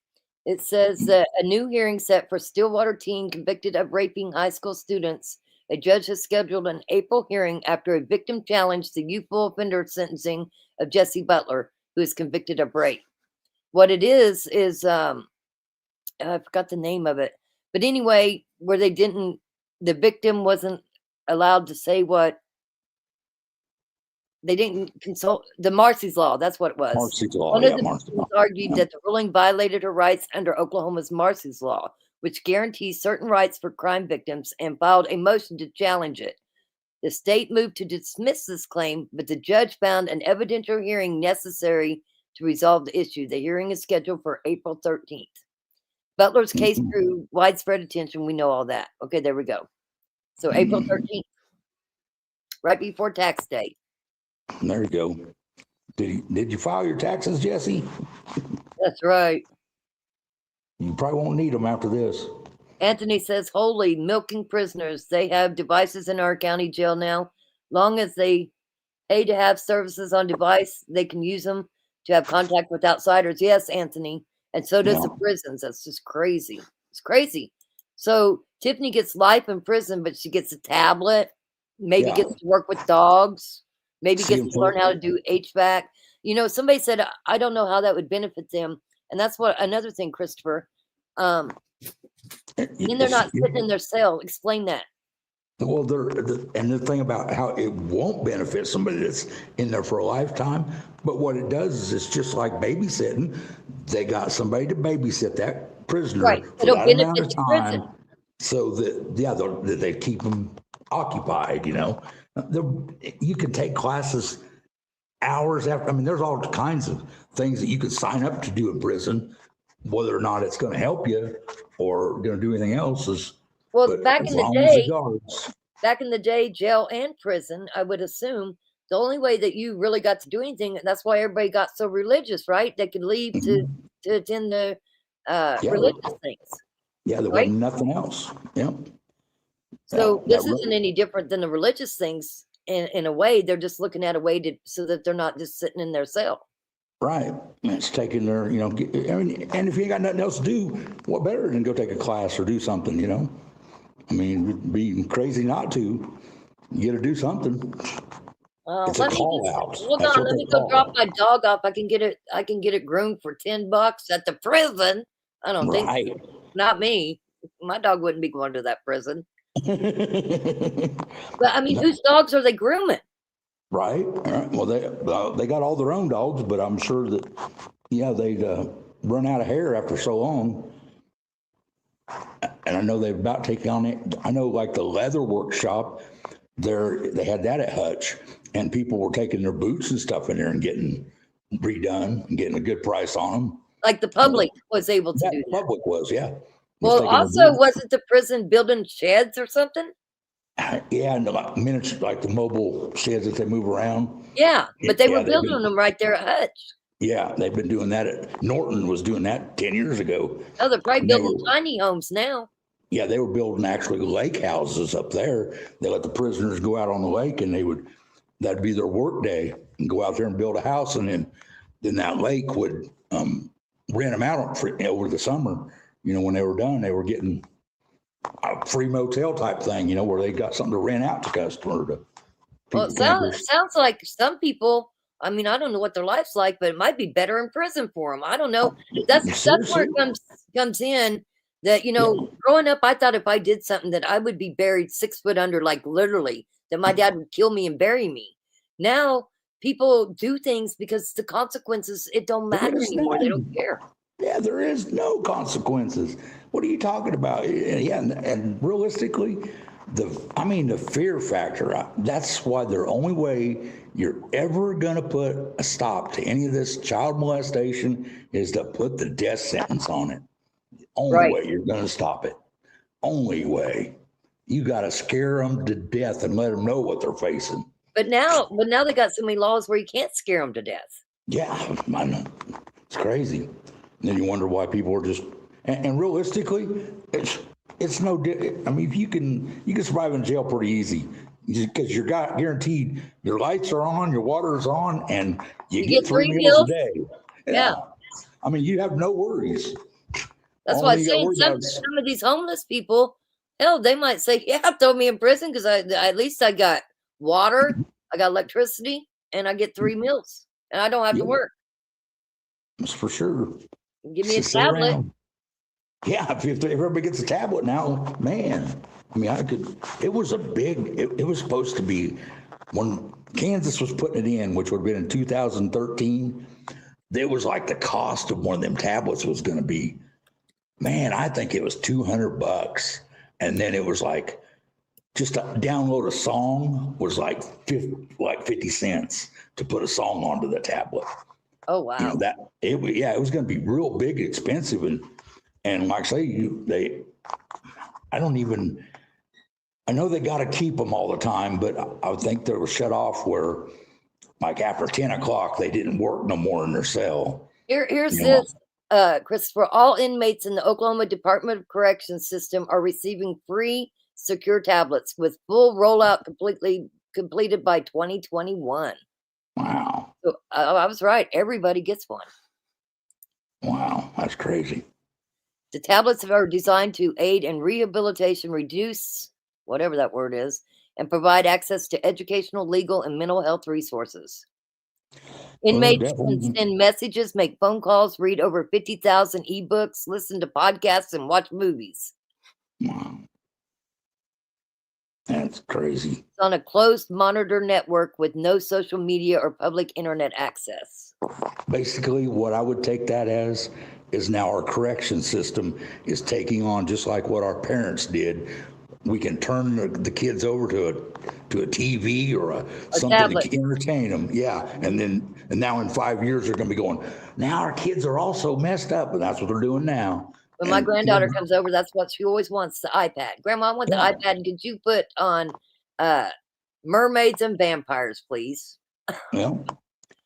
It says that a new hearing set for Stillwater teen convicted of raping high school students. A judge has scheduled an April hearing after a victim challenged the youthful offender sentencing of Jesse Butler, who is convicted of rape. What it is I forgot the name of it, but anyway, where the victim wasn't allowed to say what. They didn't consult the Marsy's Law. That's what it was. Marsy's Law, One of yeah, the Marsy's Law. victims argued that the ruling violated her rights under Oklahoma's Marsy's Law, which guarantees certain rights for crime victims, and filed a motion to challenge it. The state moved to dismiss this claim, but the judge found an evidentiary hearing necessary to resolve the issue. The hearing is scheduled for April 13th. Butler's case drew widespread attention. We know all that. Okay, there we go. So April 13th, right before tax day. There you go. Did you file your taxes, Jesse? That's right. You probably won't need them after this. Anthony says, holy, milking prisoners. They have devices in our county jail now. Long as they pay to have services on device, they can use them to have contact with outsiders. Yes, Anthony. And so does the prisons. That's just crazy. It's crazy. So Tiffany gets life in prison, but she gets a tablet, maybe Yeah. gets to work with dogs, maybe See gets them to learn how to do HVAC. You know, somebody said, I don't know how that would benefit them. And that's what another thing, Christopher. And they're not sitting in their cell. Explain that. Well, and the thing about how it won't benefit somebody that's in there for a lifetime, but what it does is it's just like babysitting. They got somebody to babysit that prisoner Right. for It'll that amount benefit of the prison. time, so that they keep them occupied. You know, you can take classes hours after. I mean, there's all kinds of things that you could sign up to do in prison. Whether or not it's going to help you or going to do anything else is. Well, but back as in the long as it day, guards. back in the day, jail and prison, I would assume the only way that you really got to do anything, and that's why everybody got so religious, right? They could leave to attend the religious things. Yeah, there right? wasn't nothing else. Yeah. So Yeah, this that isn't any different than the religious things in a way. They're just looking at a way so that they're not just sitting in their cell. Right. And it's taking their, I mean, and if you ain't got nothing else to do, what better than go take a class or do something, I mean, it'd be crazy not to. You got to do something. It's a call out. Hold That's on, what let they me go call drop my dog off. I can get it groomed for $10 at the prison. I don't think Right. so. Not me. My dog wouldn't be going to that prison. But I mean, whose dogs are they grooming? Right. Well, they got all their own dogs, but I'm sure that, yeah, they'd run out of hair after so long. And I know they've about taken on it. I know, like the leather workshop, they had that at Hutch, and people were taking their boots and stuff in there and getting redone and getting a good price on them. Like the public was able to Yeah, do the that. public was, yeah. Well, also, wasn't the prison building sheds or something? Yeah, and like miniature, like the mobile sheds that they move around. Yeah, but they Yeah, were they've building been- them right there at Hutch. Yeah, they've been doing that. Norton was doing that 10 years ago. Oh, they're probably And they building were- tiny homes now. Yeah, they were building actually lake houses up there. They let the prisoners go out on the lake, and that'd be their work day, and go out there and build a house, and then that lake would rent them out over the summer. When they were done, they were getting a free motel type thing, where they got something to rent out to customers. Well, it sounds like some people. I mean, I don't know what their life's like, but it might be better in prison for them. I don't know. That's where it comes in. That growing up, I thought if I did something that I would be buried 6 foot under, like literally, that my dad would kill me and bury me. Now people do things because the consequences, it don't matter anymore. They don't care. Yeah, there is no consequences. What are you talking about? Yeah, and realistically, the fear factor, that's why the only way you're ever going to put a stop to any of this child molestation is to put the death sentence on it. The only way you're going to stop it. Only way. You got to scare them to death and let them know what they're facing. But now they got so many laws where you can't scare them to death. Yeah, I know. It's crazy. And then you wonder why people are just, and realistically, it's no, I mean, you can survive in jail pretty easy because you're guaranteed your lights are on, your water is on, and you get 3 meals a day. Yeah. I mean, you have no worries. That's why I'm saying some of these homeless people, hell, they might say, yeah, throw me in prison because at least I got water, I got electricity, and I get 3 meals, and I don't have to work. That's for sure. Give me a tablet. Yeah, if everybody gets a tablet now, man. I mean, it was it was supposed to be when Kansas was putting it in, which would have been in 2013. There was like the cost of one of them tablets was going to be, man, I think it was $200. And then it was like, just to download a song was like 50 cents to put a song onto the tablet. Oh, wow. It was going to be real big, expensive. And like I say, I know they got to keep them all the time, but I would think they were shut off where like after 10 o'clock, they didn't work no more in their cell. Here's this, Christopher. All inmates in the Oklahoma Department of Corrections system are receiving free secure tablets with full rollout completed by 2021. Wow. So I was right. Everybody gets one. Wow. That's crazy. The tablets are designed to aid in rehabilitation, reduce whatever that word is, and provide access to educational, legal, and mental health resources. Inmates can send messages, make phone calls, read over 50,000 ebooks, listen to podcasts, and watch movies. Wow. That's crazy. It's on a closed monitor network with no social media or public internet access. Basically, what I would take that as is now our correction system is taking on just like what our parents did. We can turn the kids over to a TV or something tablet to entertain them. Yeah. And now in 5 years, they're going to be going, now our kids are all so messed up. And that's what they're doing now. When my granddaughter comes over, that's what she always wants, the iPad. Grandma, I want the iPad. Could you put on mermaids and vampires, please? Yeah.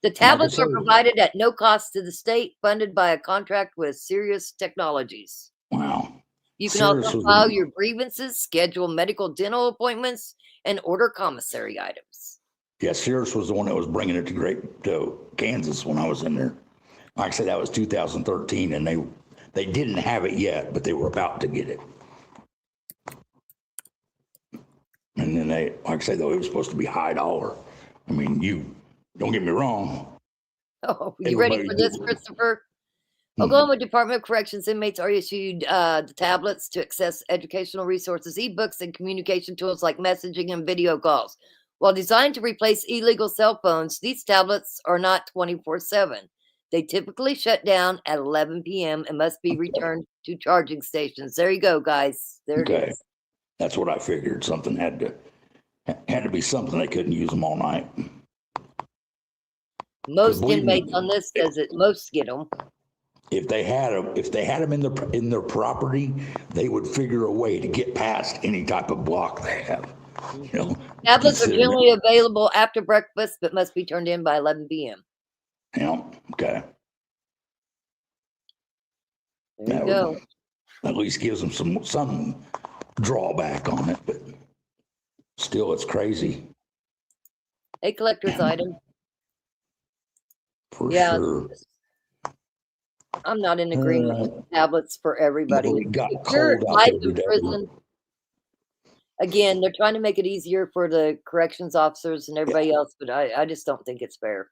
The tablets are provided at no cost to the state, funded by a contract with Sirius Technologies. Wow. You can also file your grievances, schedule medical dental appointments, and order commissary items. Yeah, Sirius was the one that was bringing it to Kansas when I was in there. Like I said, that was 2013, and they didn't have it yet, but they were about to get it. And then like I said, though, it was supposed to be high dollar. I mean, you don't get me wrong. Oh, you ready for this, Christopher? Oklahoma Department of Corrections inmates are issued the tablets to access educational resources, ebooks, and communication tools like messaging and video calls. While designed to replace illegal cell phones, these tablets are not 24/7. They typically shut down at 11 p.m. and must be returned to charging stations. There you go, guys. There it Okay. is. That's what I figured. Something had to be something. They couldn't use them all night. Most believe me, inmates on this says that most get them. If they had them in their property, they would figure a way to get past any type of block they have. You know, Tablets are considering- generally available after breakfast, but must be turned in by 11 p.m. Yeah. Okay. There you go. At least gives them some drawback on it, but still, it's crazy. A collector's item. For Yeah. sure. I'm not in agreement with tablets for everybody. It got If you're cold out life there in today. prison, again, they're trying to make it easier for the corrections officers and everybody else, but I just don't think it's fair.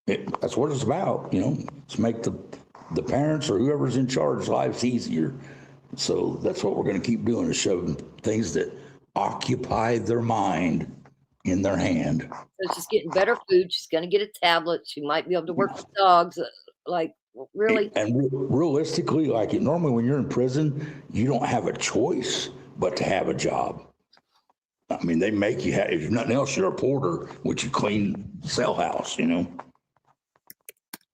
That's what it's about, you know. It's make the parents or whoever's in charge lives easier. So that's what we're going to keep doing, is show them things that occupy their mind in their hand. So she's getting better food. She's going to get a tablet. She might be able to work with dogs. Like, really? And realistically, like normally when you're in prison, you don't have a choice but to have a job. I mean, they make you have, if nothing else, you're a porter, which you clean cell house, you know.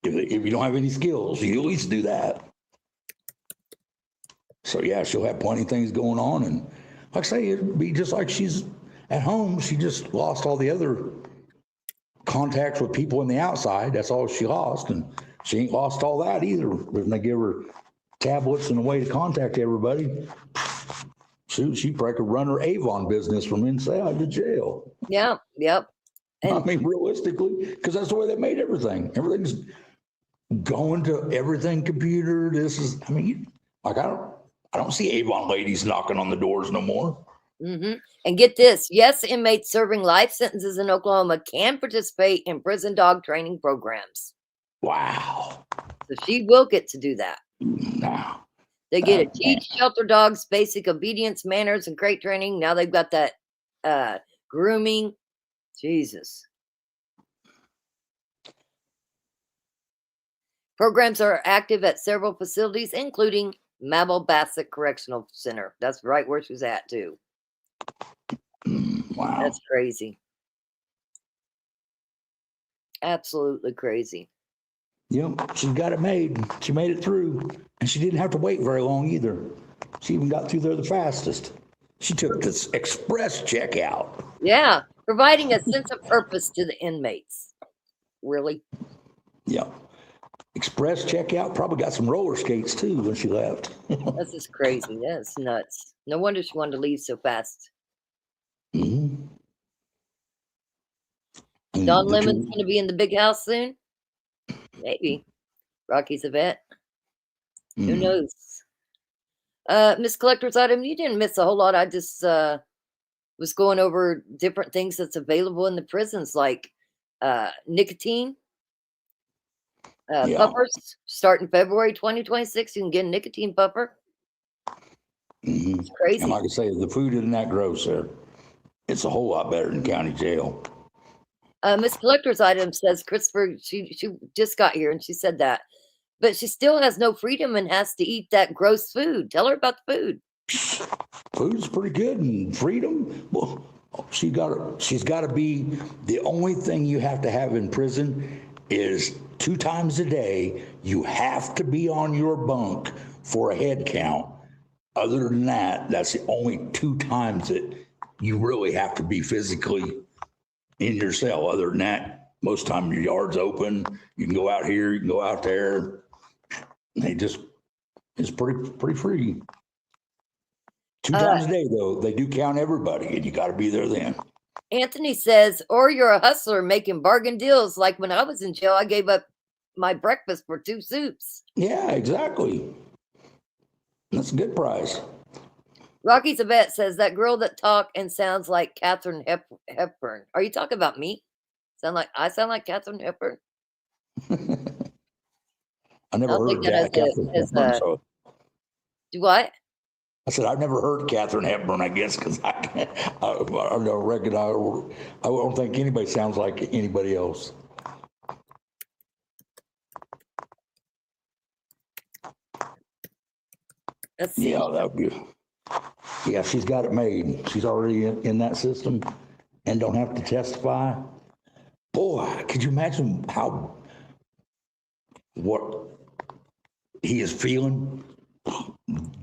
If you don't have any skills, you at least do that. So yeah, she'll have plenty of things going on. And like I say, it'd be just like she's at home. She just lost all the other contacts with people in the outside. That's all she lost. And she ain't lost all that either. When they give her tablets and a way to contact everybody, she probably could run her Avon business from inside the jail. Yeah, yep. I mean, realistically, because that's the way they made everything. Everything's going to everything computer. This is, I mean, like I don't see Avon ladies knocking on the doors no more. Mm-hmm. And get this. Yes, inmates serving life sentences in Oklahoma can participate in prison dog training programs. Wow. So she will get to do that. No. They get to teach shelter dogs basic obedience, manners, and crate training. Now they've got that grooming. Jesus. Programs are active at several facilities, including Mabel Bassett Correctional Center. That's right where she's at, too. Wow. That's crazy. Absolutely crazy. Yep, she got it made. She made it through. And she didn't have to wait very long either. She even got through there the fastest. She took this express checkout. Yeah, providing a sense of purpose to the inmates. Really? Yeah. Express checkout, probably got some roller skates too when she left. That's just crazy. That's nuts. No wonder she wanted to leave so fast. Mm-hmm. Don Lemon's going to be in the big house soon? Maybe. Rocky's a vet. Who knows? Miss Collector's Item, you didn't miss a whole lot. I just was going over different things that's available in the prisons, like nicotine. Puffers starting February 2026. You can get a nicotine puffer. Mm-hmm. It's crazy. And like I say, the food isn't that gross there. It's a whole lot better than county jail. Miss Collector's Item says Christopher, she just got here and she said that. But she still has no freedom and has to eat that gross food. Tell her about the food. Food's pretty good, and freedom. Well, she's got to be, the only thing you have to have in prison is 2 times a day. You have to be on your bunk for a head count. Other than that, that's the only 2 times that you really have to be physically in your cell. Other than that, most time your yard's open. You can go out here, you can go out there. It's pretty free. 2 times a day, though. They do count everybody, and you got to be there then. Anthony says, or you're a hustler making bargain deals. Like when I was in jail, I gave up my breakfast for 2 soups. Yeah, exactly. That's a good price. Rocky's a vet says that girl that talk and sounds like Katharine Hepburn. Are you talking about me? I sound like Katharine Hepburn? I never heard of that. Do what? said, I've never heard Katharine Hepburn, I guess, because I don't reckon, I don't think anybody sounds like anybody else. Let's see. Yeah, that would be. Yeah, she's got it made. She's already in that system and don't have to testify. Boy, could you imagine what he is feeling?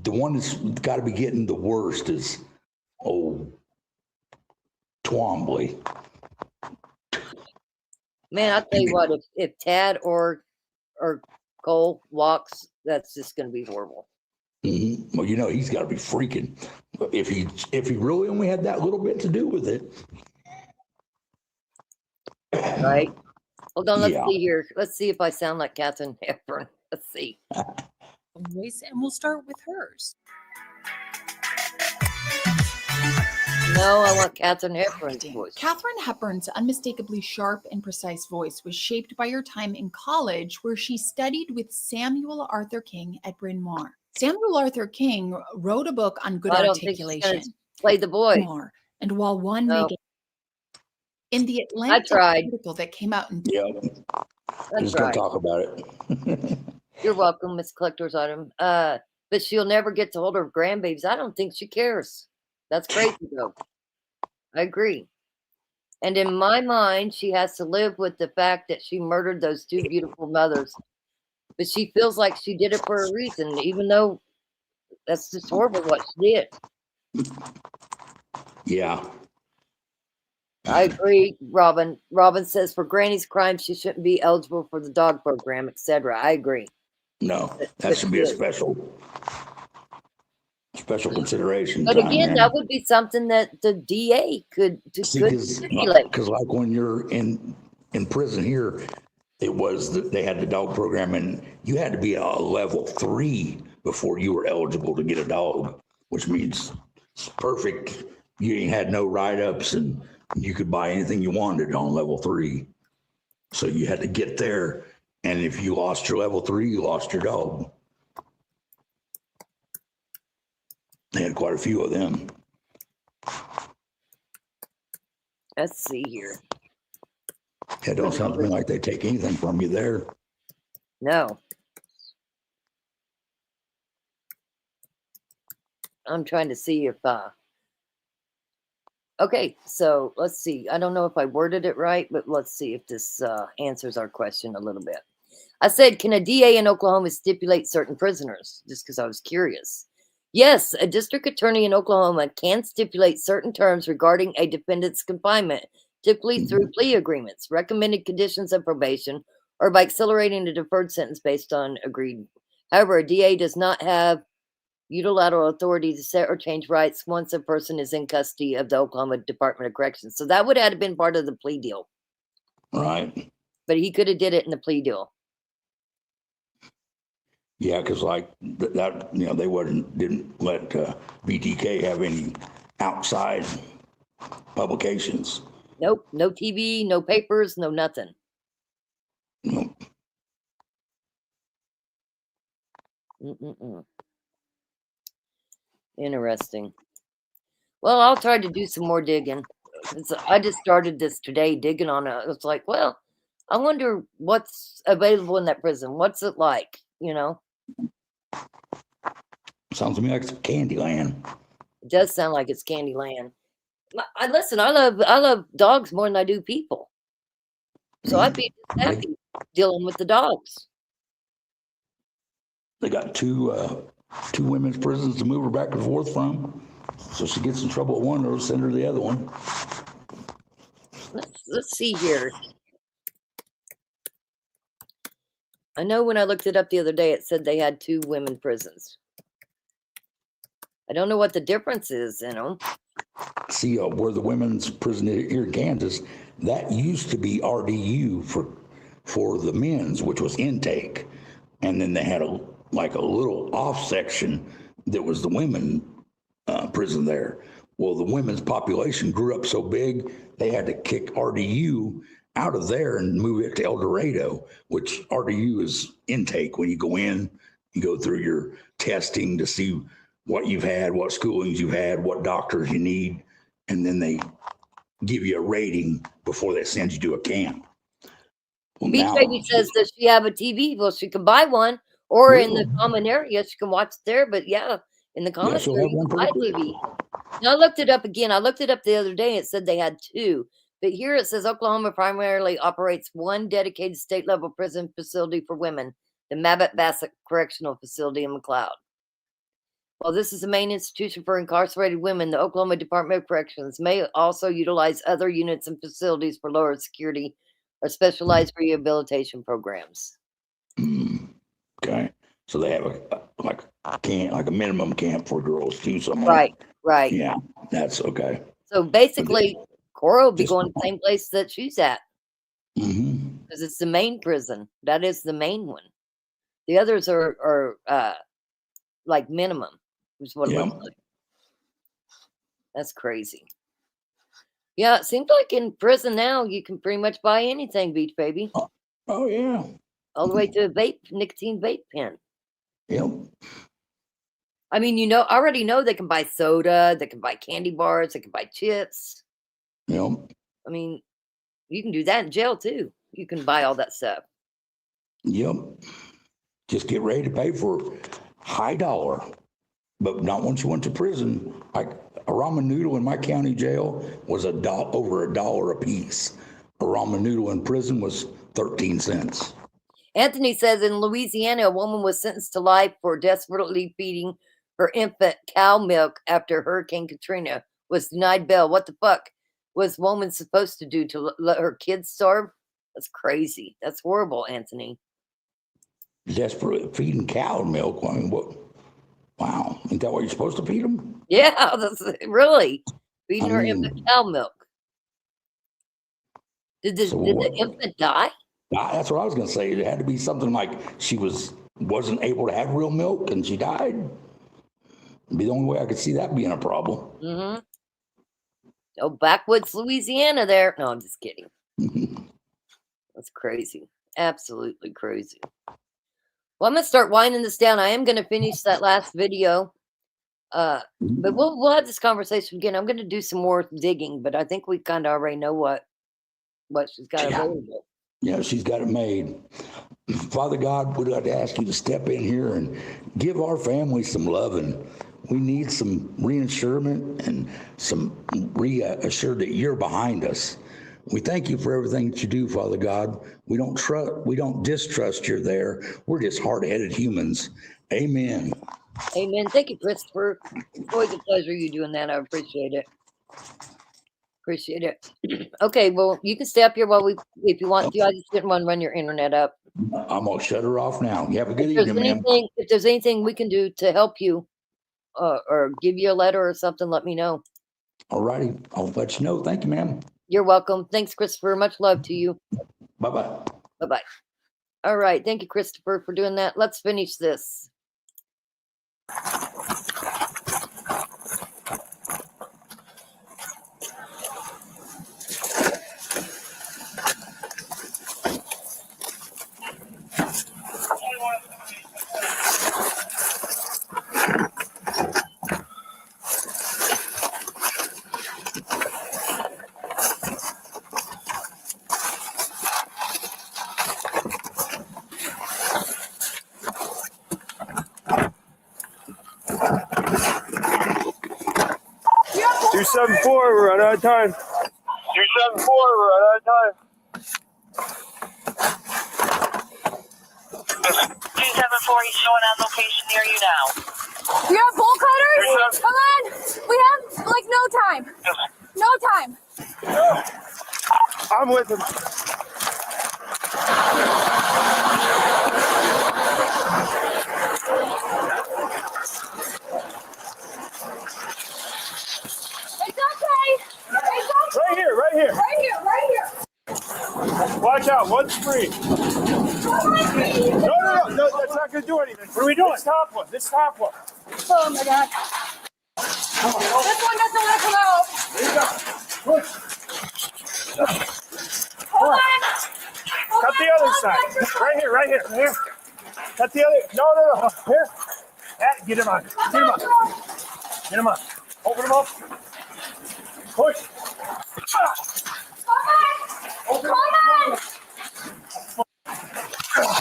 The one that's got to be getting the worst is Twombly. Man, I'll tell you what, if Tad or Cole walks, that's just going to be horrible. Mm-hmm. Well, he's got to be freaking. If he really only had that little bit to do with it. Right? Hold on, let's Yeah. see here. Let's see if I sound like Katharine Hepburn. Let's see. Voice, and we'll start with hers. No, I want Katharine Hepburn's voice. Katharine Hepburn's unmistakably sharp and precise voice was shaped by her time in college, where she studied with Samuel Arthur King at Bryn Mawr. Samuel Arthur King wrote a book on good I don't think she's articulation. gonna play the boy. And while one No. may get in the Atlantic tried. article that came out in Yeah. That's Just gonna right. talk about it. You're welcome, Miss Collector's Item. But she'll never get to hold her grandbabies. I don't think she cares. That's crazy, though. I agree. And in my mind, she has to live with the fact that she murdered those two beautiful mothers. But she feels like she did it for a reason, even though that's just horrible what she did. Yeah. I agree, Robin. Robin says for Granny's crime, she shouldn't be eligible for the dog program, etc. I agree. No, that should be a special consideration. But time again, there. that would be something that the DA could stipulate. Because like when you're in prison here, they had the dog program, and you had to be a level 3 before you were eligible to get a dog, which means it's perfect. You had no write-ups, and you could buy anything you wanted on level 3. So you had to get there, and if you lost your level 3, you lost your dog. They had quite a few of them. Let's see here. It don't sound to me like they take anything from you there. No. I'm trying to see if okay, so let's see. I don't know if I worded it right, but let's see if this answers our question a little bit. I said, can a DA in Oklahoma stipulate certain prisoners? Just because I was curious. Yes, a district attorney in Oklahoma can stipulate certain terms regarding a defendant's confinement, typically through plea agreements, recommended conditions of probation, or by accelerating a deferred sentence based on agreed. However, a DA does not have unilateral authority to set or change rights once a person is in custody of the Oklahoma Department of Corrections. So that would have been part of the plea deal. Right. But he could have did it in the plea deal. Yeah, because like that, they didn't let BTK have any outside publications. Nope, no TV, no papers, no nothing. Nope. Interesting. Well, I'll try to do some more digging. I just started this today, digging on it. It's like, well, I wonder what's available in that prison. What's it like? Sounds to me like it's Candyland. It does sound like it's Candyland. Listen, I love dogs more than I do people. So I'd be just happy dealing with the dogs. They got two women's prisons to move her back and forth from. So she gets in trouble at one, they'll send her to the other one. Let's see here. I know when I looked it up the other day, it said they had 2 women prisons. I don't know what the difference is in them. See, where the women's prison here in Kansas, that used to be RDU for the men's, which was intake. And then they had a little off section that was the women prison there. Well, the women's population grew up so big, they had to kick RDU out of there and move it to El Dorado, which RDU is intake. When you go in, you go through your testing to see what you've had, what schoolings you've had, what doctors you need, and then they give you a rating before they send you to a camp. Well, Beach now- Baby says, does she have a TV? Well, she can buy one, or in the common area, she can watch there. But yeah, in the common she'll area, have you one can buy a pretty TV. Now, I looked it up again. I looked it up the other day. And it said they had 2. But here it says Oklahoma primarily operates 1 dedicated state-level prison facility for women, the Mabot Bassett Correctional Facility in McLeod. While this is the main institution for incarcerated women, the Oklahoma Department of Corrections may also utilize other units and facilities for lower security or specialized rehabilitation programs. Okay, so they have a minimum camp for girls too. Somewhere. Right, right. Yeah, that's okay. So basically, Cora will be going to the same place that she's at. Because it's the main prison. That is the main one. The others are like minimum, is what it looks like. That's crazy. Yeah, it seems like in prison now you can pretty much buy anything, Beach Baby. Oh yeah. All the way to a nicotine vape pen. Yep. I mean, I already know they can buy soda, they can buy candy bars, they can buy chips. Yep. I mean, you can do that in jail too. You can buy all that stuff. Yep. Just get ready to pay for high dollar, but not once you went to prison. Like a ramen noodle in my county jail was over $1 a piece. A ramen noodle in prison was 13 cents. Anthony says in Louisiana, a woman was sentenced to life for desperately feeding her infant cow milk after Hurricane Katrina was denied bail. What the fuck was the woman supposed to do, to let her kids starve? That's crazy. That's horrible, Anthony. Desperately feeding cow milk. I mean, what? Wow. Isn't that what you're supposed to feed them? Yeah, that's really feeding her infant cow milk. Did the infant die? That's what I was going to say. It had to be something like she wasn't able to have real milk and she died. It'd be the only way I could see that being a problem. Mm-hmm. Oh, backwoods Louisiana there. No, I'm just kidding. That's crazy. Absolutely crazy. Well, I'm going to start winding this down. I am going to finish that last video. But we'll have this conversation again. I'm going to do some more digging, but I think we kind of already know what she's got available. Yeah, she's got it made. Father God, we'd like to ask you to step in here and give our family some loving. We need some reassurance and some reassured that you're behind us. We thank you for everything that you do, Father God. We don't distrust you're there. We're just hard-headed humans. Amen. Amen. Thank you, Christopher. It's always a pleasure you doing that. I appreciate it. Appreciate it. Okay, well, you can stay up here if you want to. I just didn't want to run your internet up. I'm going to shut her off now. You have a good evening, ma'am. If there's anything we can do to help you or give you a letter or something, let me know. All righty. I'll let you know. Thank you, ma'am. You're welcome. Thanks, Christopher. Much love to you. Bye-bye. Bye-bye. All right. Thank you, Christopher, for doing that. Let's finish this. 274, we're running out of time. 274, we're running out of time. 274, he's showing on location near you now. We have bolt cutters? Come on! We have like no time. No time. I'm with him. Right here, right here. Right here, right here. Watch out, one's free. No, that's not going to do anything. What are we doing? This top one. Oh my God. This one doesn't want to come out. There you go. Push. Hold on. Cut the other side. Right here. Cut the other. No. Here. Get him on. Get him on. Get him on. Open him up. Push. Open him up.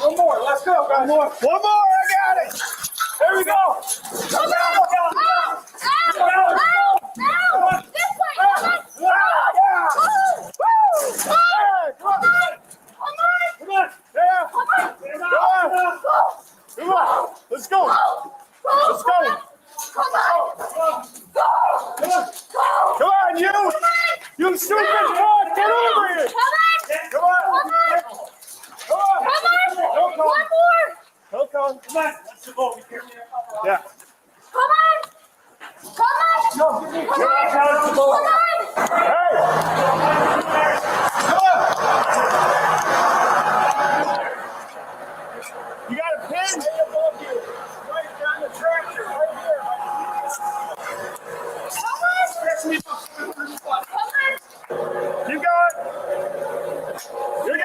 One more. Let's go. One more. I got it. There we go. Come on. This way. Come on. Come on. Let's go. Let's go. Come on, you. You stupid fraud. Get over here. Come on. One more. Come on. Come on. Let's go. Yeah. Come on. No, give me. Come on. Hey. Come on. You got a pin? Above you. Right down the tractor. Right here. You got it. You're good.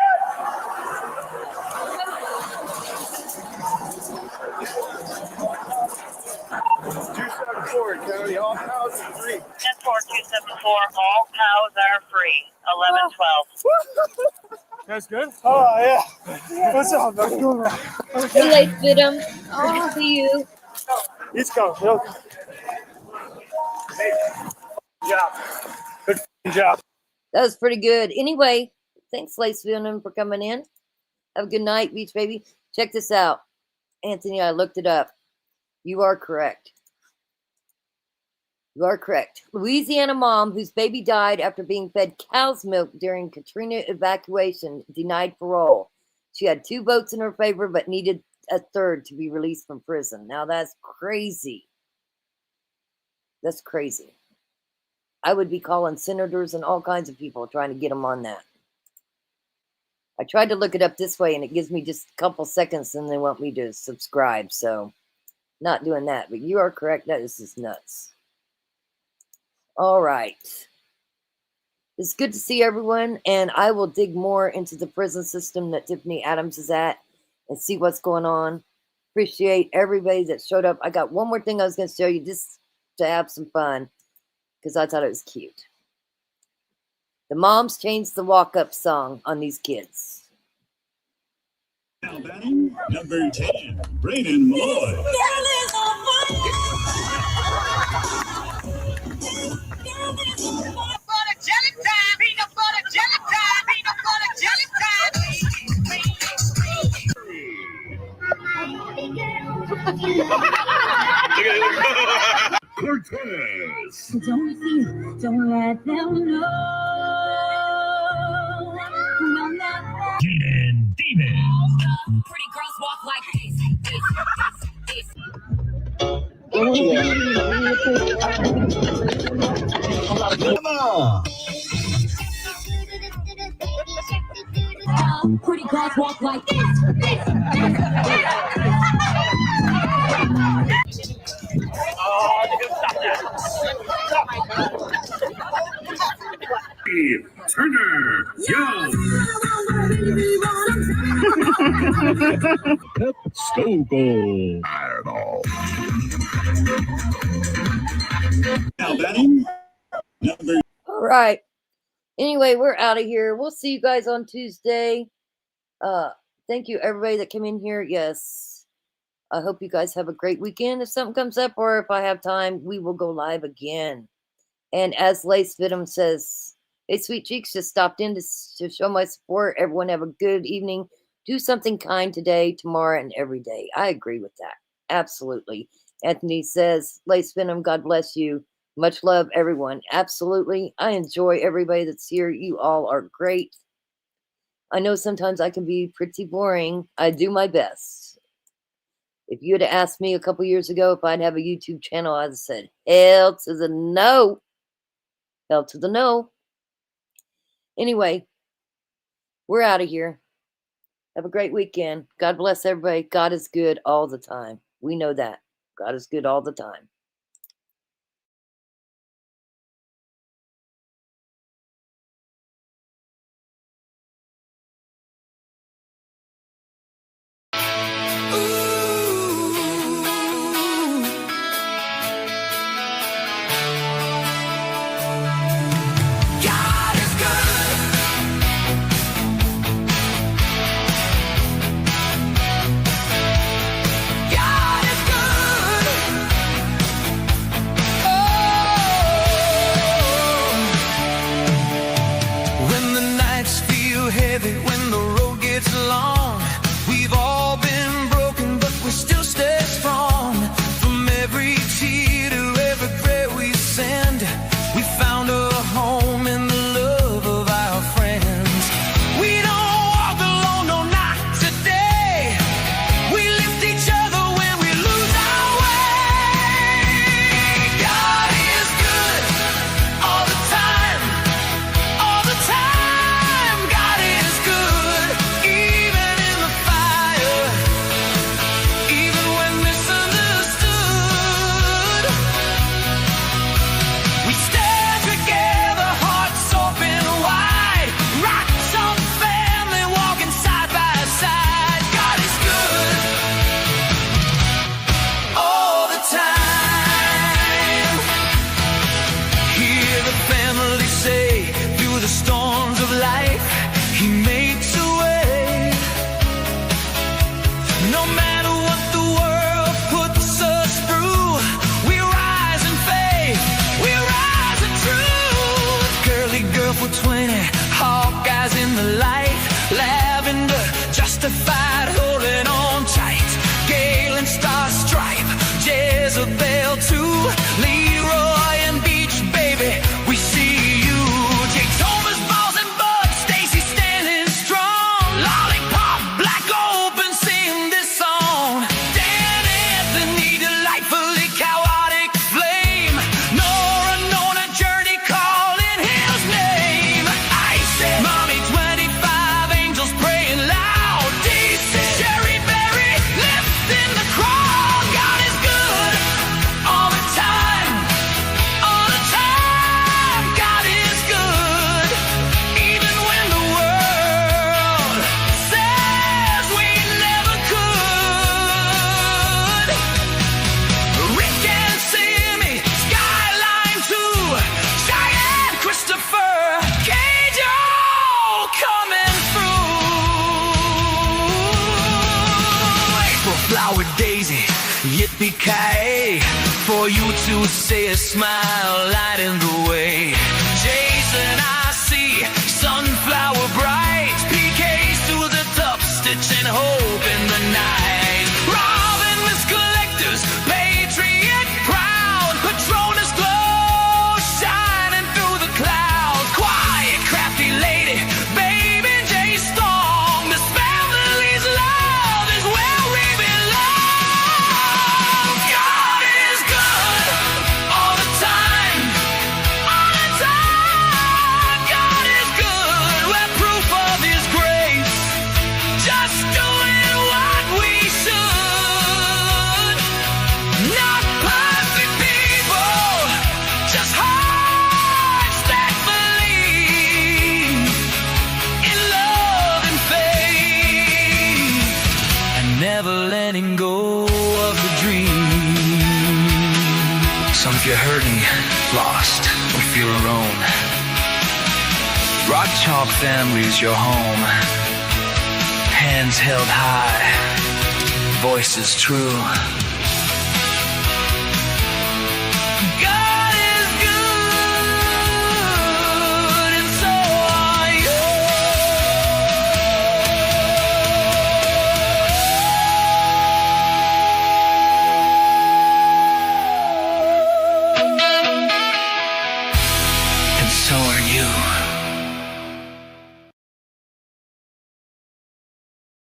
274, County. All cows are free. 10274, all cows are free. 1112. That's good? Oh, yeah. What's up? That's cool. Hey, Lace Fidum. Good to see you. He's coming. Good job. Good job. That was pretty good. Anyway, thanks, Lace Fidum, for coming in. Have a good night, Beach Baby. Check this out. Anthony, I looked it up. You are correct. You are correct. Louisiana mom whose baby died after being fed cow's milk during Katrina evacuation denied parole. She had 2 votes in her favor but needed a third to be released from prison. Now that's crazy. That's crazy. I would be calling senators and all kinds of people trying to get them on that. I tried to look it up this way and it gives me just a couple seconds and they want me to subscribe. So not doing that, but you are correct. That is just nuts. All right. It's good to see everyone, and I will dig more into the prison system that Tiffany Adams is at and see what's going on. Appreciate everybody that showed up. I got one more thing I was going to show you just to have some fun because I thought it was cute. The moms changed the walk-up song on these kids. Now batting number 10, Brayden Moore. Cortez. Don't let them know. Jaden Davis. Pretty girls walk like this. Come on. Pretty girls walk like this. Steve Turner. Yo. Pep Stogel. Fireball. Now batting number. All right. Anyway, we're out of here. We'll see you guys on Tuesday. Thank you, everybody that came in here. Yes. I hope you guys have a great weekend. If something comes up or if I have time, we will go live again. And as Lace Fidum says, hey, Sweet Cheeks, just stopped in to show my support. Everyone have a good evening. Do something kind today, tomorrow, and every day. I agree with that. Absolutely. Anthony says, Lace Fidum, God bless you. Much love, everyone. Absolutely. I enjoy everybody that's here. You all are great. I know sometimes I can be pretty boring. I do my best. If you had asked me a couple years ago if I'd have a YouTube channel, I'd have said, hell to the no. Hell to the no. Anyway, we're out of here. Have a great weekend. God bless everybody. God is good all the time. We know that. God is good all the time. gets along. We've all been broken, but we still stay strong. From every tear to every prayer we send, we found a home in the love of our friends. We don't walk alone, no, not today. We lift each other when we lose our way. God is good all the time, all the time. God is good, even in the fire, even when misunderstood. We stand together, hearts open wide, rock some family, walking side by side. God is good all the time. Hear the family say, through the storms of life, He makes a way. No matter what the world puts us through, we rise in faith, we rise in truth. Girly girl for 20, Hawkeyes in the light, Lavender justified, holding on tight. Gale and Star Stripe, Jezebel too, Leroy and Beach Baby, we see you. Jake Thomas, Balls and Bud, Stacy standing strong. Lollipop, Black Open, sing this song. Dan Anthony, delightfully chaotic flame. Nora, Nona, Journey, calling His name. I said, Mommy, 25 angels praying loud. DC, Sherry Berry, lifting the crowd. God is good all the time, all the time. God is good, even when the world says we never could. Rick and Sammy, Skyline 2, Cheyenne, Christopher, Cage, all coming through. April Flower Daisy, yippee-ki-yay, for you to say a smile, lighting the way. Jason, I see, Sunflower Bright, PKs to the top, stitching hope in the night. Robin, Miss Collectors, Patriot proud, Patronus glow, shining through the clouds. Quiet, crafty lady, Baby J Strong, this family's love is where we belong. God is good all the time, all the time. God is good, we're proof of His grace, just doing what we should. Not perfect people, just hearts that believe in love and faith, and never letting go of the dream. So if you're hurting, lost, or feel alone, Rock Chalk Family's your home. Hands held high, voices true.